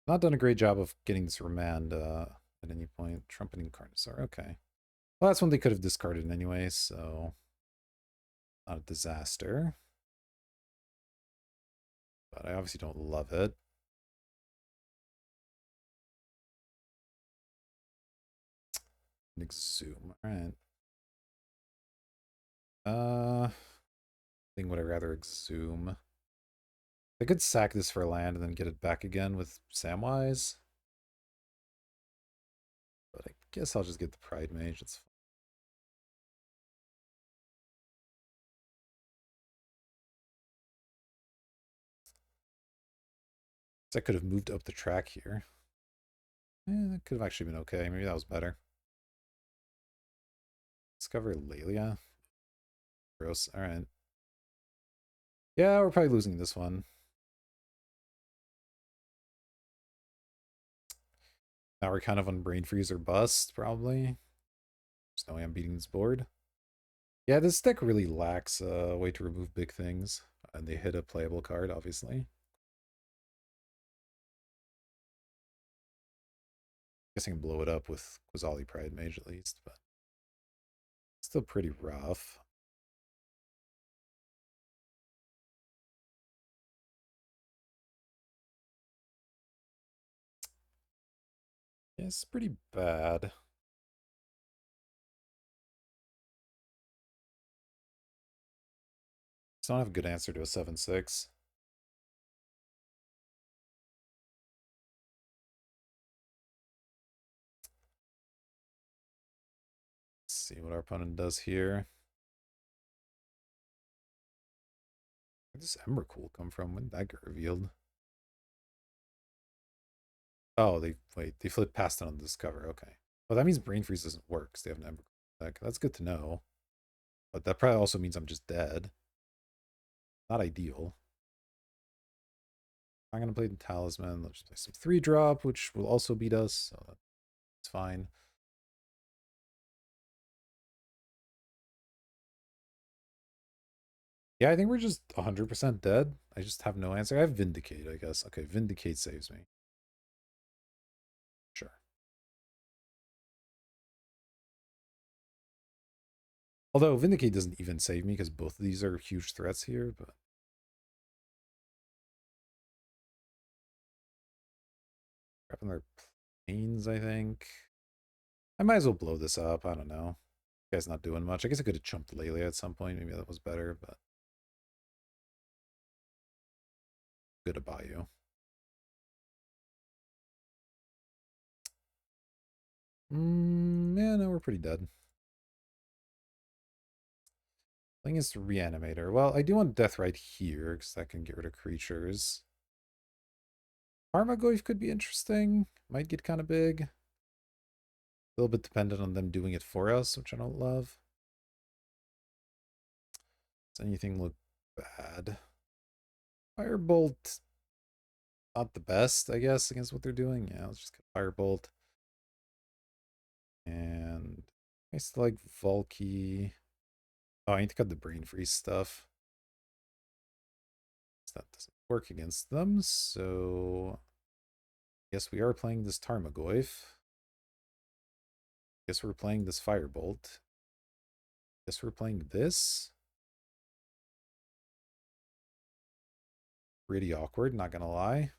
Not done a great job of getting this remand at any point. Trumpeting Carnosaur. Okay. Well, that's one they could have discarded anyway, so not a disaster. But I obviously don't love it. Exhume. Alright. I think would I rather exhume? I could sack this for land and then get it back again with Samwise. But I guess I'll just get the Pride Mage. It's fine. So I could have moved up the track here. That could have actually been okay. Maybe that was better. Discover Lelia. Gross. Alright. Yeah, we're probably losing this one. Now we're kind of on Brain Freeze or Bust, probably. There's no way I'm beating this board. Yeah, this deck really lacks a way to remove big things. And they hit a playable card, obviously. Guess I can blow it up with Quasali Pride Mage at least, but still pretty rough. Yeah, it's pretty bad. So I don't have a good answer to a 7-6. Let's see what our opponent does here. Where did this Embercool come from? When did that get revealed? Oh, they flipped past it on the Discover. Okay. Well, that means Brain Freeze doesn't work because they have an Embercool deck. That's good to know. But that probably also means I'm just dead. Not ideal. I'm going to play the Talisman. Let's just play some 3-drop, which will also beat us. So that's fine. Yeah, I think we're just 100% dead. I just have no answer. I have Vindicate, I guess. Okay, Vindicate saves me. Sure. Although Vindicate doesn't even save me because both of these are huge threats here, but grabbing their planes, I think. I might as well blow this up. I don't know. Guy's not doing much. I guess I could have chumped Lelia at some point. Maybe that was better, but good to buy you. Yeah, no, we're pretty dead. Thing is Reanimator. Well, I do want Death right here, because that can get rid of creatures. Tarmogoyf could be interesting. Might get kind of big. A little bit dependent on them doing it for us, which I don't love. Does anything look bad? Firebolt, not the best, I guess, against what they're doing. Yeah, let's just get Firebolt. And I still like Volky. Oh, I need to cut the Brain Freeze stuff. That doesn't work against them, so I guess we are playing this Tarmogoyf. Guess we're playing this Firebolt. Guess we're playing this. Pretty awkward, not gonna lie.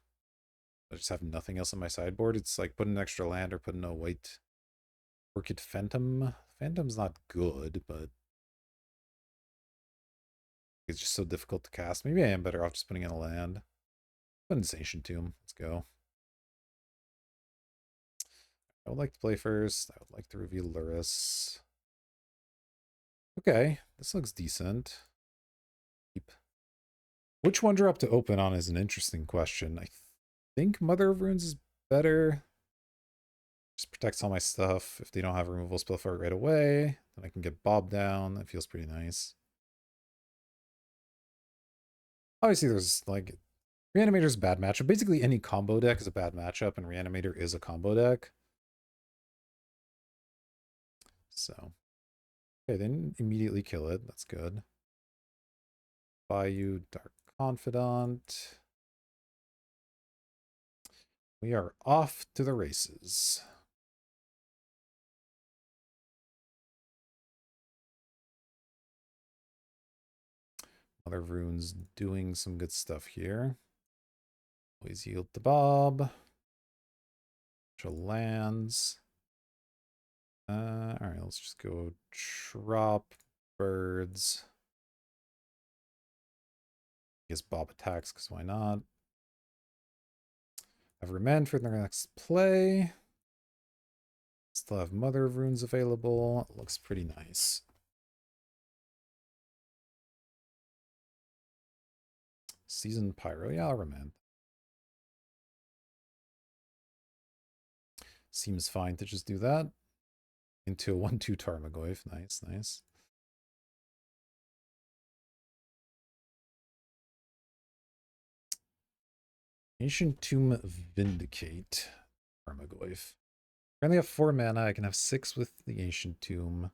I just have nothing else on my sideboard. It's like put an extra land or put in a white Orchid Phantom. Phantom's not good, but it's just so difficult to cast. Maybe I am better off just putting in a land. Put in this Ancient Tomb. Let's go. I would like to play first. I would like to reveal Lurrus. Okay, this looks decent. Which one drop to open on is an interesting question. I think Mother of Runes is better. Just protects all my stuff. If they don't have removal spell for it right away, then I can get Bob down. That feels pretty nice. Obviously, there's like Reanimator's a bad matchup. Basically, any combo deck is a bad matchup, and Reanimator is a combo deck. So, okay, then immediately kill it. That's good. Bayou, Dark Confidant. We are off to the races. Mother of Runes doing some good stuff here. Always yield to Bob. Lands. Alright, let's just go drop birds. I guess Bob attacks, because why not? Have Remand for the next play. Still have Mother of Runes available. Looks pretty nice. Seasoned Pyro. Yeah, I'll Remand. Seems fine to just do that. Into a 1/2 Tarmogoyf. Nice, nice. Ancient Tomb Vindicate. Tarmogoyf. I only have 4 mana. I can have 6 with the Ancient Tomb.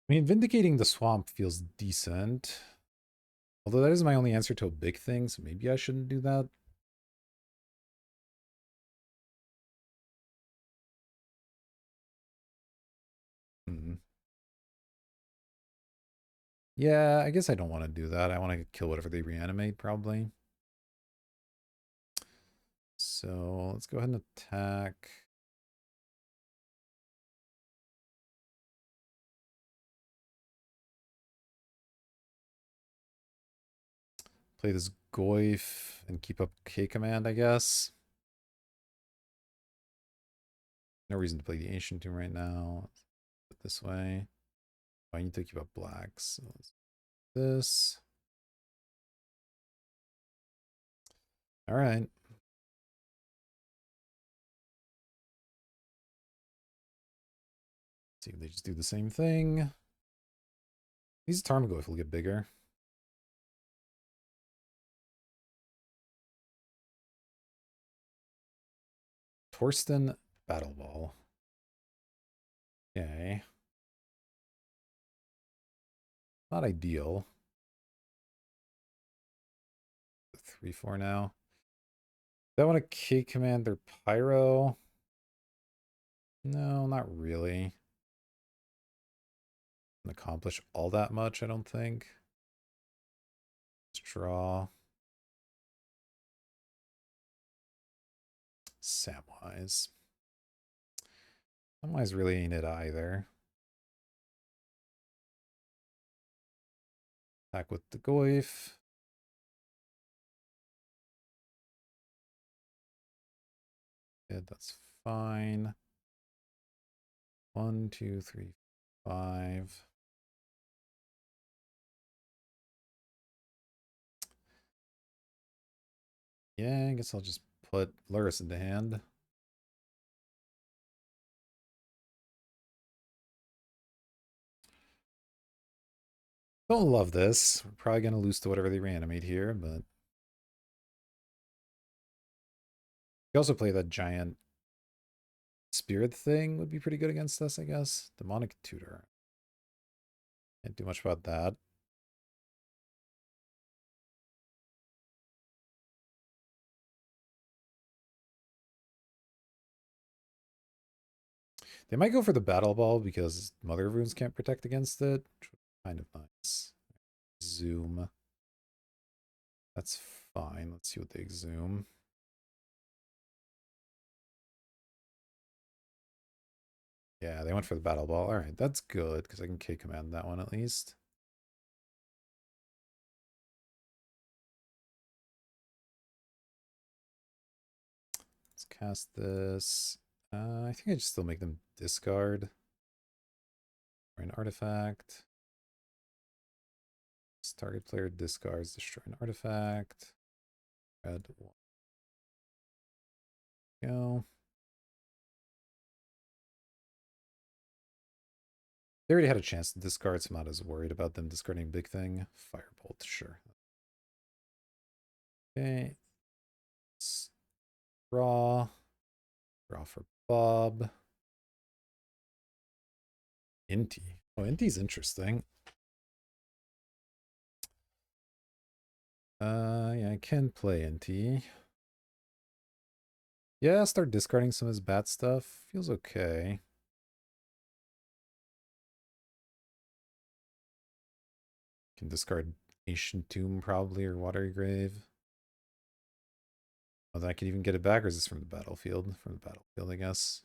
I mean, Vindicating the Swamp feels decent. Although that is my only answer to a big thing, so maybe I shouldn't do that. Hmm. Yeah, I guess I don't want to do that. I want to kill whatever they reanimate, probably. So let's go ahead and attack. Play this Goyf and keep up K command, I guess. No reason to play the Ancient Tomb right now. Let's put it this way. I need to keep up blacks. So let's do this. All right. See if they just do the same thing. These Tarmogoyf will get bigger. Torsten Battle Ball. Okay. Not ideal. 3/4 now. Do I want to K command their Pyro? No, not really. Can accomplish all that much, I don't think. Let's draw. Samwise. Samwise really ain't it either. Attack with the Goyf. Yeah, that's fine. 1, 2, 3, 5. Yeah, I guess I'll just put Lurrus into hand. Don't love this. We're probably going to lose to whatever they reanimate here, but... You also play that giant spirit thing would be pretty good against us, I guess. Demonic Tutor. Can't do much about that. They might go for the Battle Ball because Mother of Runes can't protect against it. Which would be kind of nice. Zoom. That's fine. Let's see what they exhume. Yeah, they went for the Battle Ball. Alright, that's good, because I can K-command that one at least. Let's cast this. I think I just still make them discard. Or an artifact. This target player discards, destroy an artifact. Red one. Go. They already had a chance to discard, so I'm not as worried about them discarding big thing. Firebolt, sure. Okay. Let's draw. Draw for Bob. Inti. Oh, Inti's interesting. Yeah, I can play Inti. Yeah, start discarding some of his bad stuff. Feels okay. Can discard Ancient Tomb probably, or Watery Grave. Oh, then I could even get it back, or is this from the battlefield? From the battlefield, I guess.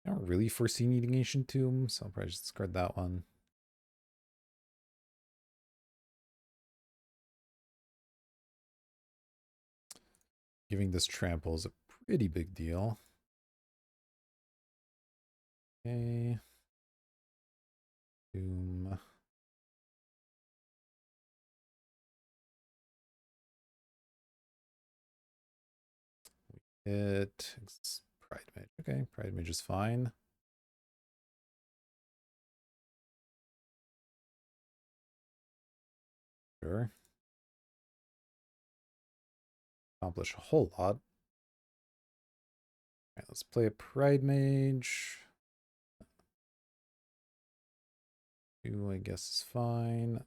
I don't really foresee needing Ancient Tomb, so I'll probably just discard that one. Giving this trample is a pretty big deal. Okay. Doom. It's Pride Mage. Okay, Pride Mage is fine. Sure. Accomplish a whole lot. Alright, let's play a Pride Mage. 2, I guess, is fine.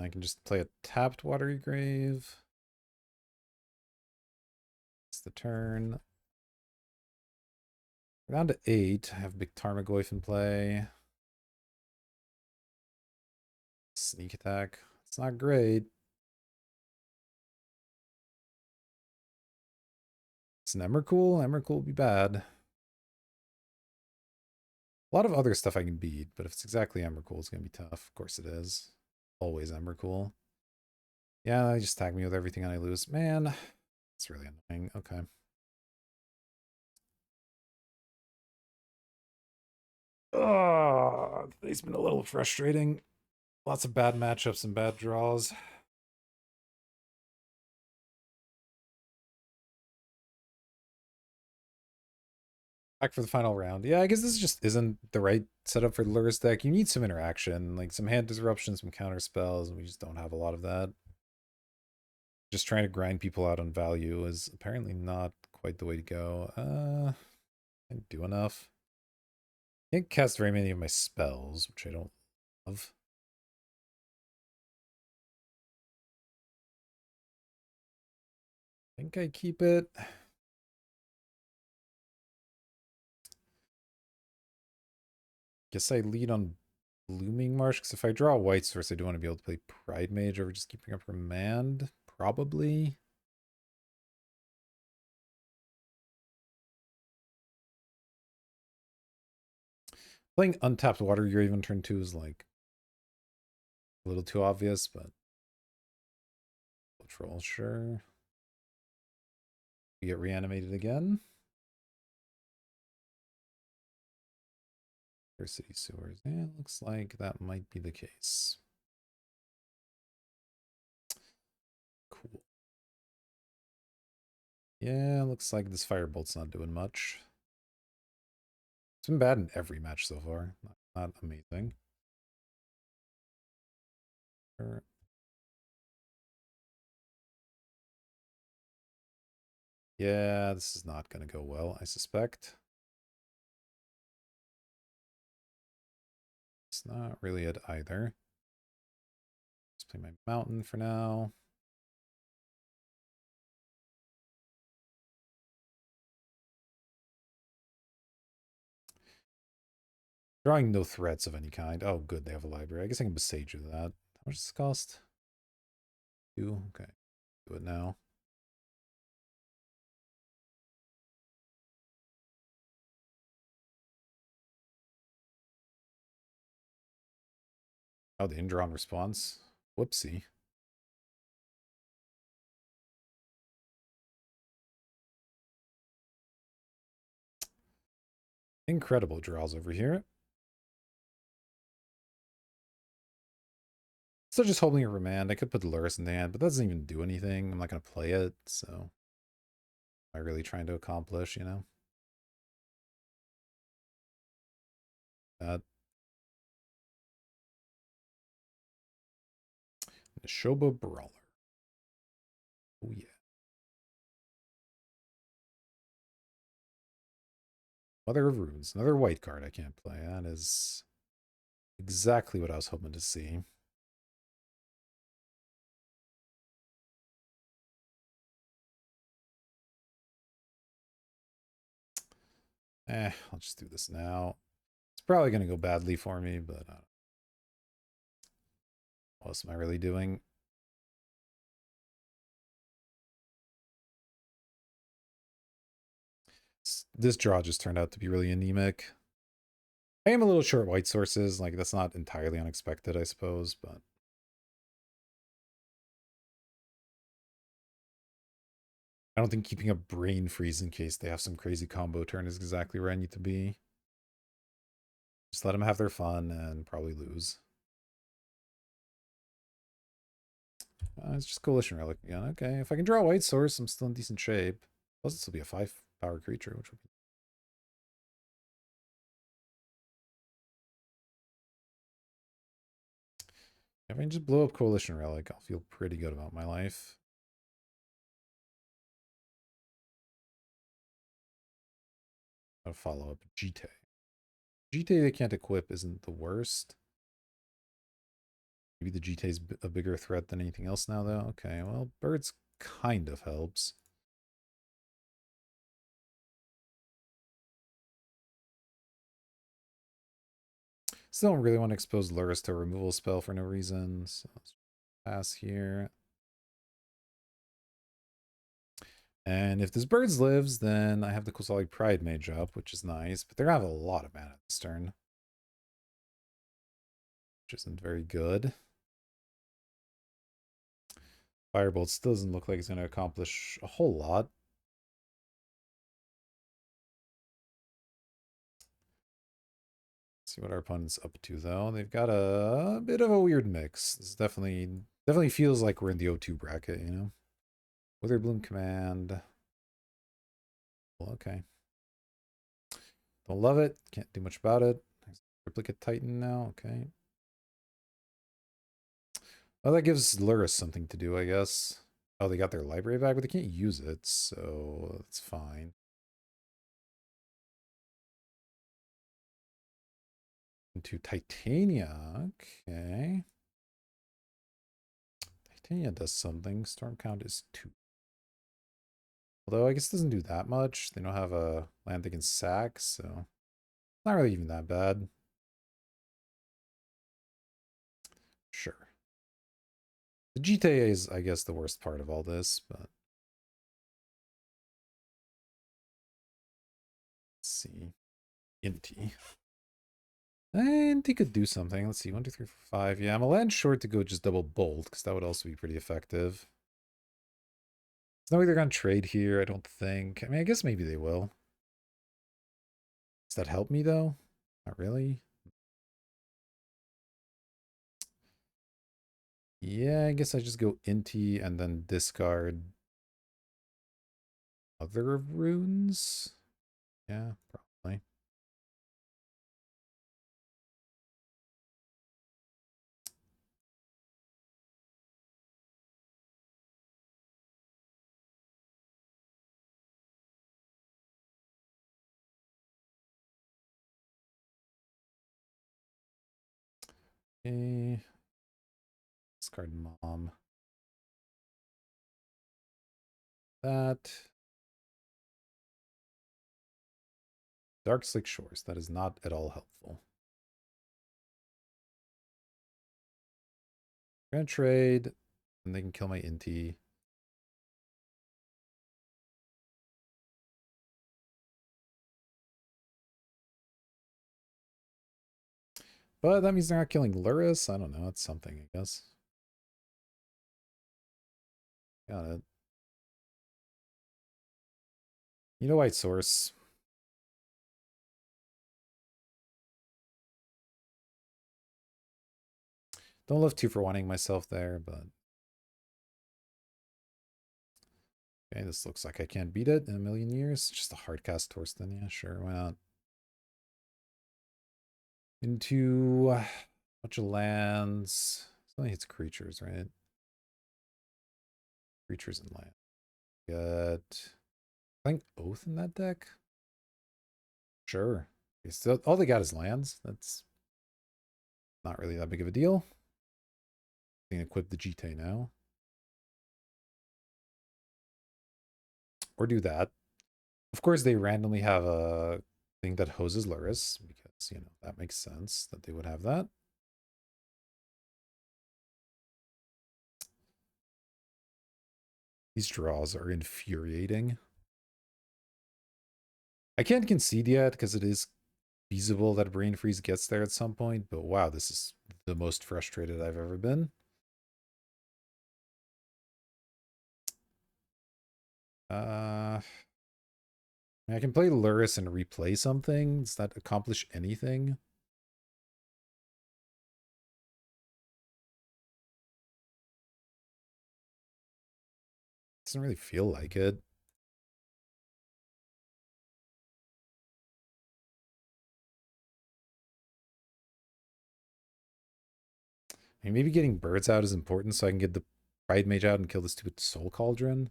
I can just play a tapped Watery Grave. It's the turn. We're down to 8. I have Big Tarmogoyf in play. Sneak attack. It's not great. It's an Emrakul. Emrakul would be bad. A lot of other stuff I can beat, but if it's exactly Emrakul, it's going to be tough. Of course it is. Always Emrakul. Yeah, they just tag me with everything and I lose. Man, it's really annoying. Okay. Oh, today's been a little frustrating. Lots of bad matchups and bad draws. Back for the final round. Yeah, I guess this just isn't the right setup for the Lurrus deck. You need some interaction, like some hand disruption, some counter spells, and we just don't have a lot of that. Just trying to grind people out on value is apparently not quite the way to go. I didn't do enough. Can't cast very many of my spells, which I don't love. I think I keep it. Guess I lead on Blooming Marsh, because if I draw a white source, I do want to be able to play Pride Mage over just keeping up Remand. Probably. Playing Untapped Water Grave on turn 2 is like A little too obvious, but troll, sure. We get reanimated again. City sewers. Yeah, looks like that might be the case. Cool. Yeah, looks like this firebolt's not doing much. It's been bad in every match so far. Not amazing. Sure. Yeah, this is not going to go well, I suspect. It's not really it either. Let's play my mountain for now. Drawing no threats of any kind. Oh, good, they have a library. I guess I can besiege with that. How much does this cost? 2? Okay. Do it now. Oh, the Indron response. Whoopsie. Incredible draws over here. So just holding a remand. I could put the Lurrus in the hand, but that doesn't even do anything. I'm not going to play it, so... Am I really trying to accomplish, you know? That... Neshoba Brawler. Oh, yeah. Mother of Runes. Another white card I can't play. That is exactly what I was hoping to see. I'll just do this now. It's probably going to go badly for me, but what else am I really doing? This draw just turned out to be really anemic. I am a little short white sources. Like, that's not entirely unexpected, I suppose, but... I don't think keeping a brain freeze in case they have some crazy combo turn is exactly where I need to be. Just let them have their fun and probably lose. It's just Coalition Relic again. Okay, if I can draw a white source, I'm still in decent shape. Plus, this will be a 5-power creature, which would be... If I can just blow up Coalition Relic, I'll feel pretty good about my life. I'll follow up Jite. Jite they can't equip isn't the worst. Maybe the Jite's a bigger threat than anything else now, though. Okay, well, birds kind of helps. Still don't really want to expose Lurrus to a removal spell for no reason, so let's pass here. And if this birds lives, then I have the Kozali Pride Mage up, which is nice, but they're gonna have a lot of mana this turn, which isn't very good. Firebolt still doesn't look like it's gonna accomplish a whole lot. See what our opponent's up to, though. They've got a bit of a weird mix. This definitely feels like we're in the O2 bracket, you know? Witherbloom Command. Well, okay. Don't love it. Can't do much about it. Triplicate Titan now. Okay. Well, that gives Lurrus something to do, I guess. Oh, they got their library back, but they can't use it, so that's fine. Into Titania. Okay. Titania does something. Storm count is 2. Although I guess it doesn't do that much. They don't have a land they can sack, so not really even that bad. Sure. The GTA is, I guess, the worst part of all this, but let's see. Inti. And he could do something. Let's see, 1, 2, 3, 4, 5. Yeah, I'm a land short to go just double bolt, because that would also be pretty effective. There's no way they're going to trade here, I don't think. I mean, I guess maybe they will. Does that help me, though? Not really. Yeah, I guess I just go Inti and then discard other runes. Yeah, probably. Okay. Discard mom. That. Dark Slick Shores. That is not at all helpful. I'm gonna trade, and they can kill my Inti. But that means they're not killing Lurrus. I don't know. It's something, I guess. Got it. You know, White Source. Don't love 2 for wanting myself there, but okay, this looks like I can't beat it in a million years. Just a hard cast Torsten. Yeah, sure, why not? Into a bunch of lands. It's only hits creatures, right? Creatures and land. Got, I think, Oath in that deck. Sure. Okay, so all they got is lands. That's not really that big of a deal. I can equip the GT now. Or do that. Of course, they randomly have a thing that hoses Lurrus, because, you know, that makes sense that they would have that. These draws are infuriating. I can't concede yet, because it is feasible that Brain Freeze gets there at some point, but wow, this is the most frustrated I've ever been. I can play Lurrus and replay something. Does that accomplish anything? Doesn't really feel like it. I mean, maybe getting birds out is important so I can get the Pride Mage out and kill the stupid Soul Cauldron.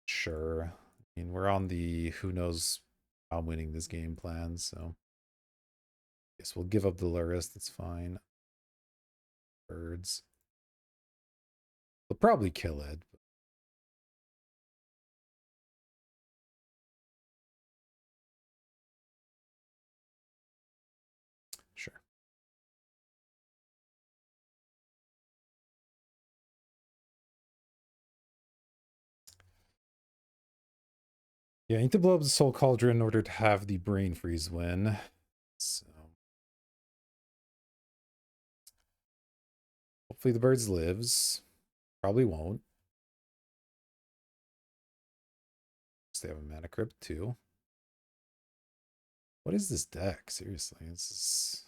Sure. I mean, we're on the who knows how I'm winning this game plan, so guess we'll give up the Lurrus. That's fine. Birds. They'll probably kill it. But sure. Yeah, I need to blow up the Soul Cauldron in order to have the Brain Freeze win. So hopefully the birds lives. Probably won't. They have a mana crypt too. What is this deck? Seriously, this is...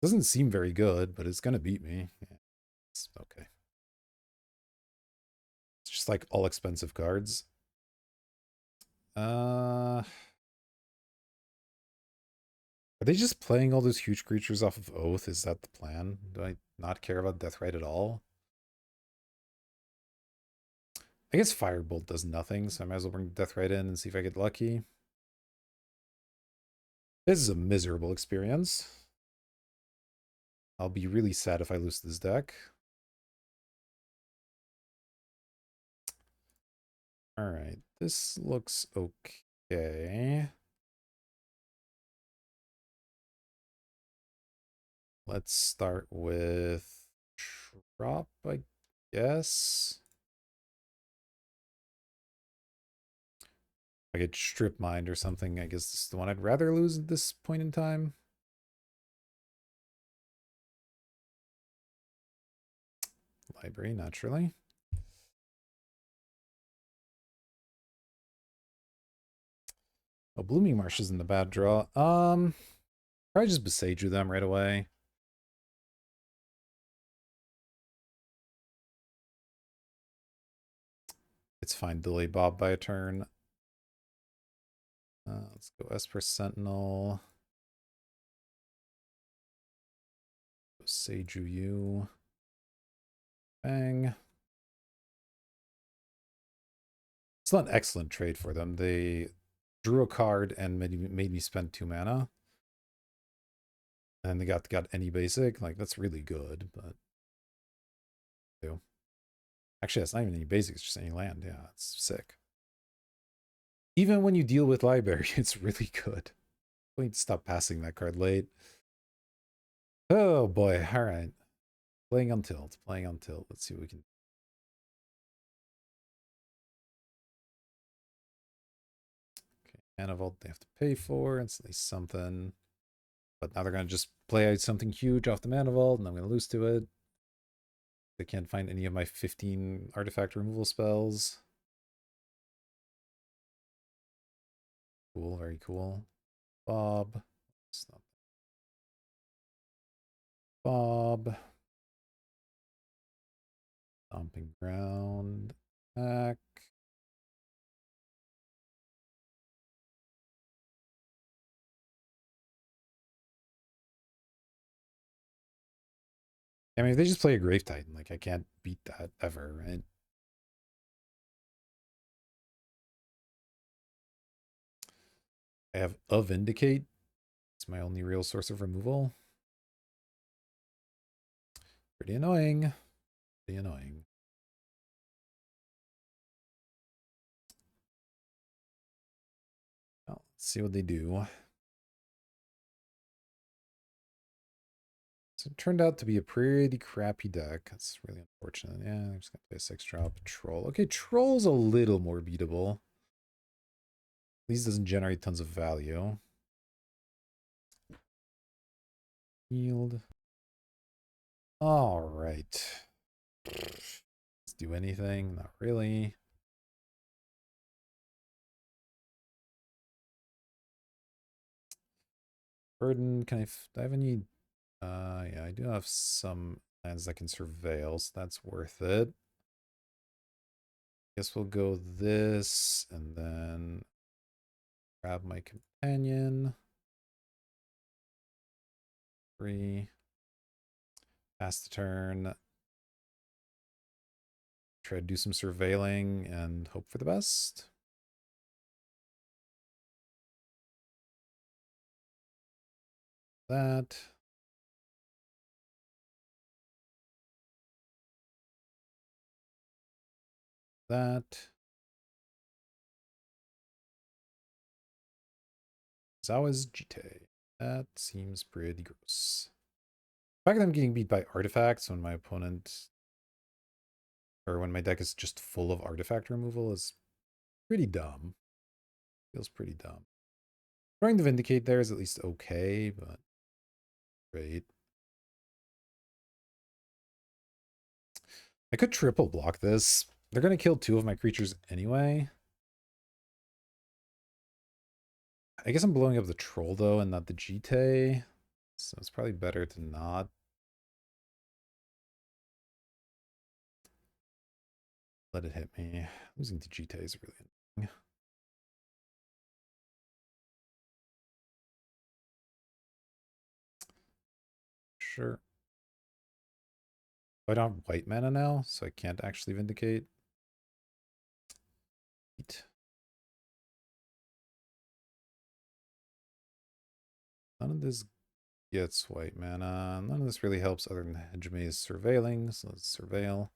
doesn't seem very good, but it's gonna beat me. Yeah, it's okay. It's just like all expensive cards. Are they just playing all those huge creatures off of Oath? Is that the plan? Do I not care about Deathrite at all? I guess Firebolt does nothing, so I might as well bring Deathrite in and see if I get lucky. This is a miserable experience. I'll be really sad if I lose this deck. Alright, this looks okay. Let's start with Trop, I guess. I get strip mined or something. I guess this is the one I'd rather lose at this point in time. Library, naturally. Oh, Blooming Marsh isn't the bad draw. Probably just Beseiju them right away. It's fine. Delay Bob by a turn. Let's go Esper Sentinel. Beseiju you. Bang. It's not an excellent trade for them. They drew a card and made me spend 2 mana. And they got any basic. Like, that's really good, but... Actually, that's not even any basic, it's just any land. Yeah, it's sick. Even when you deal with library, it's really good. We need to stop passing that card late. Oh boy, alright. Playing on tilt, playing on tilt. Let's see what we can... Okay, Mana Vault they have to pay for. It's at least something. But now they're going to just play out something huge off the Mana Vault, and I'm going to lose to it. They can't find any of my 15 artifact removal spells. Cool, very cool. Bob. Bob. Stomping ground. Back. I mean, if they just play a Grave Titan, like, I can't beat that ever, right? I have a Vindicate. It's my only real source of removal. Pretty annoying. Pretty annoying. Well, let's see what they do. So it turned out to be a pretty crappy deck. That's really unfortunate. Yeah, I'm just going to play a 6-drop Troll. Okay, Troll's a little more beatable. At least doesn't generate tons of value. Yield. All right. Let's do anything. Not really. Burden. Can do I have any? Yeah, I do have some lands that can surveil, so that's worth it. Guess we'll go this and then grab my companion. 3. Pass the turn. Try to do some surveilling and hope for the best. That. That. Zawa's Jite. That seems pretty gross. The fact that I'm getting beat by artifacts when my opponent, or when my deck is just full of artifact removal, is pretty dumb. Feels pretty dumb. Trying to Vindicate there is at least okay, but great. I could triple block this. They're going to kill 2 of my creatures anyway. I guess I'm blowing up the Troll, though, and not the Jite. So it's probably better to not. Let it hit me. Losing to Jite is really annoying. Sure. I don't have white mana now, so I can't actually Vindicate. None of this gets white mana. None of this really helps other than Hegemay's surveilling, so let's surveil.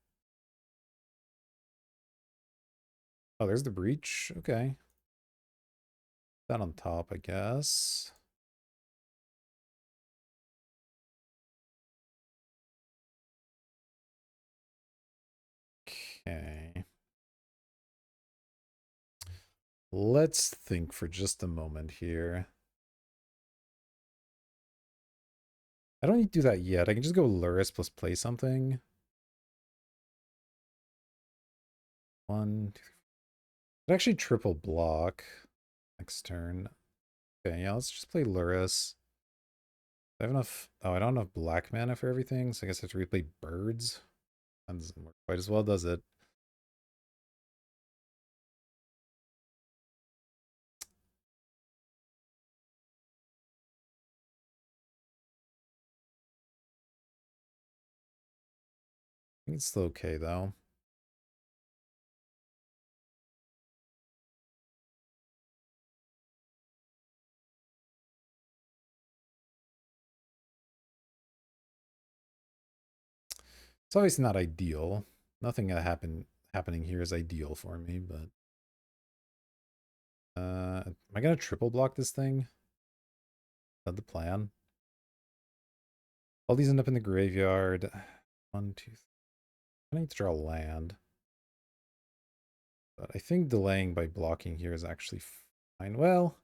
Oh, there's the breach. Okay. That on top, I guess. Okay. Let's think for just a moment here. I don't need to do that yet. I can just go Lurrus plus play something. One, two. It actually triple block next turn. Okay, yeah, let's just play Lurrus. I have enough. Oh, I don't have black mana for everything, so I guess I have to replay birds. That doesn't work quite as well, does it? I think it's still okay though. It's obviously not ideal. Nothing that happening here is ideal for me, but am I gonna triple block this thing? Is that the plan? All these end up in the graveyard. One, two, three. I need to draw land. But I think delaying by blocking here is actually fine. Well,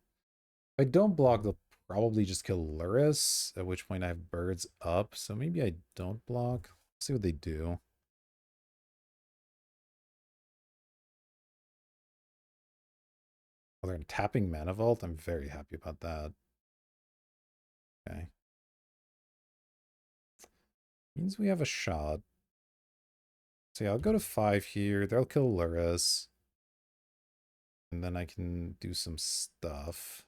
if I don't block, they'll probably just kill Lurrus, at which point I have birds up. So maybe I don't block. See what they do. Oh, they're tapping Mana Vault. I'm very happy about that. Okay. Means we have a shot. So yeah, I'll go to 5 here. They'll kill Lurrus. And then I can do some stuff.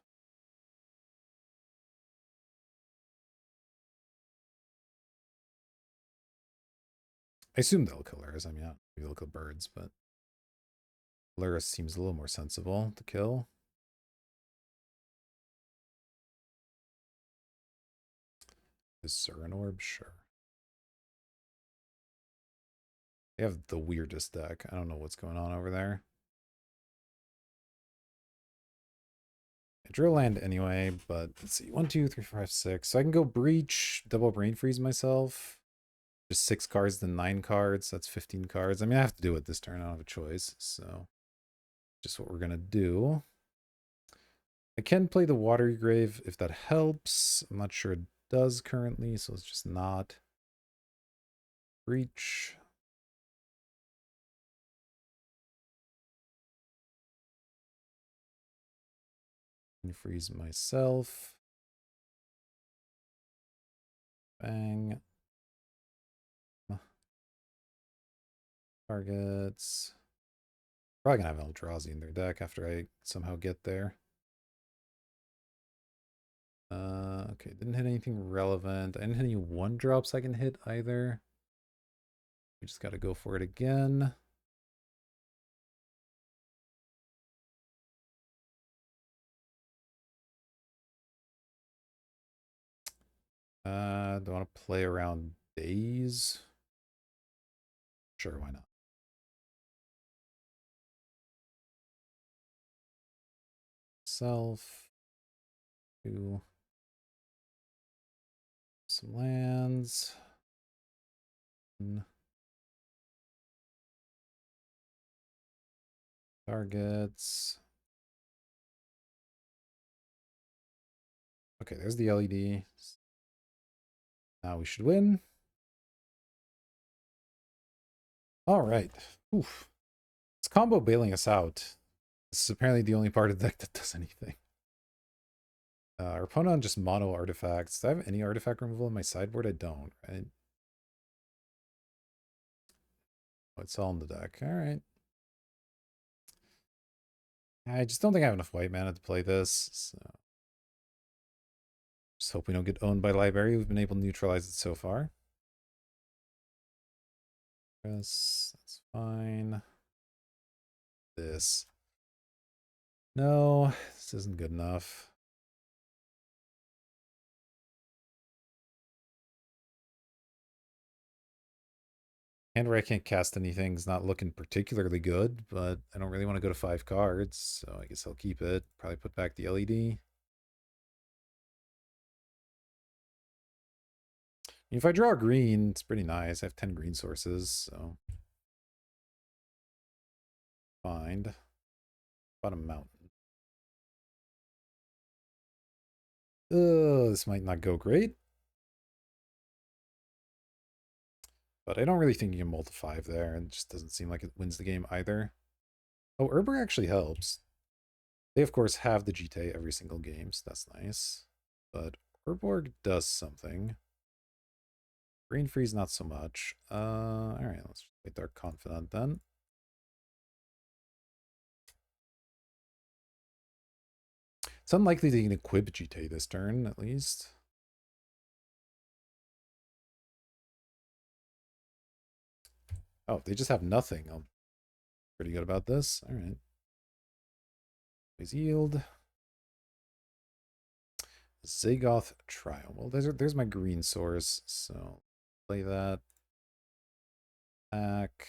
I assume they'll kill Lurrus. I mean, maybe they'll kill birds, but Lurrus seems a little more sensible to kill. Is Surin Orb? Sure. They have the weirdest deck. I don't know what's going on over there. I drew a land anyway, but let's see. 1, 2, 3, 4, 5, 6. So I can go Breach, double Brain Freeze myself. Just 6 cards, then 9 cards. That's 15 cards. I mean, I have to do it this turn. I don't have a choice. So just what we're going to do. I can play the Watery Grave if that helps. I'm not sure it does currently, so it's just not. Breach. And freeze myself. Bang. Targets. Probably gonna have Eldrazi in their deck after I somehow get there. Okay, didn't hit anything relevant. I didn't hit any 1-drops I can hit either. We just gotta go for it again. Do I want to play around days? Sure, why not? Self. Do some lands. Targets. Okay, there's the LED. Now we should win. All right. Oof. It's combo bailing us out. This is apparently the only part of the deck that does anything. Our opponent just mono artifacts. Do I have any artifact removal in my sideboard? I don't, right? Oh, it's all in the deck. All right. I just don't think I have enough white mana to play this. So just hope we don't get owned by library. We've been able to neutralize it so far. Yes, that's fine. This. No, this isn't good enough. And where I can't cast anything is not looking particularly good, but I don't really want to go to 5 cards, so I guess I'll keep it. Probably put back the LED. If I draw green, it's pretty nice. I have 10 green sources, so find bottom mountain. This might not go great. But I don't really think you can multi 5 there, and it just doesn't seem like it wins the game either. Oh, Urberg actually helps. They, of course, have the GT every single game, so that's nice. But Urborg does something. Green Freeze, not so much. Alright, let's just play Dark Confidant then. It's unlikely they can equip GT this turn, at least. Oh, they just have nothing. I'm pretty good about this. Alright. Please yield. Zagoth Trial. Well, there's my green source, so play that. Back.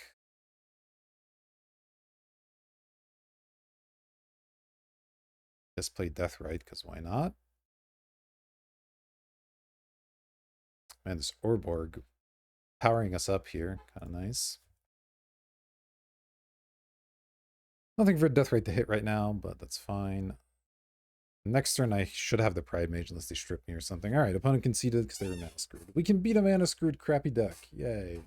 Just play Deathrite, because why not? Man, this Orborg powering us up here. Kind of nice. Nothing for Deathrite to hit right now, but that's fine. Next turn, I should have the Pride Mage unless they strip me or something. All right, opponent conceded because they were mana screwed. We can beat a mana screwed crappy deck. Yay.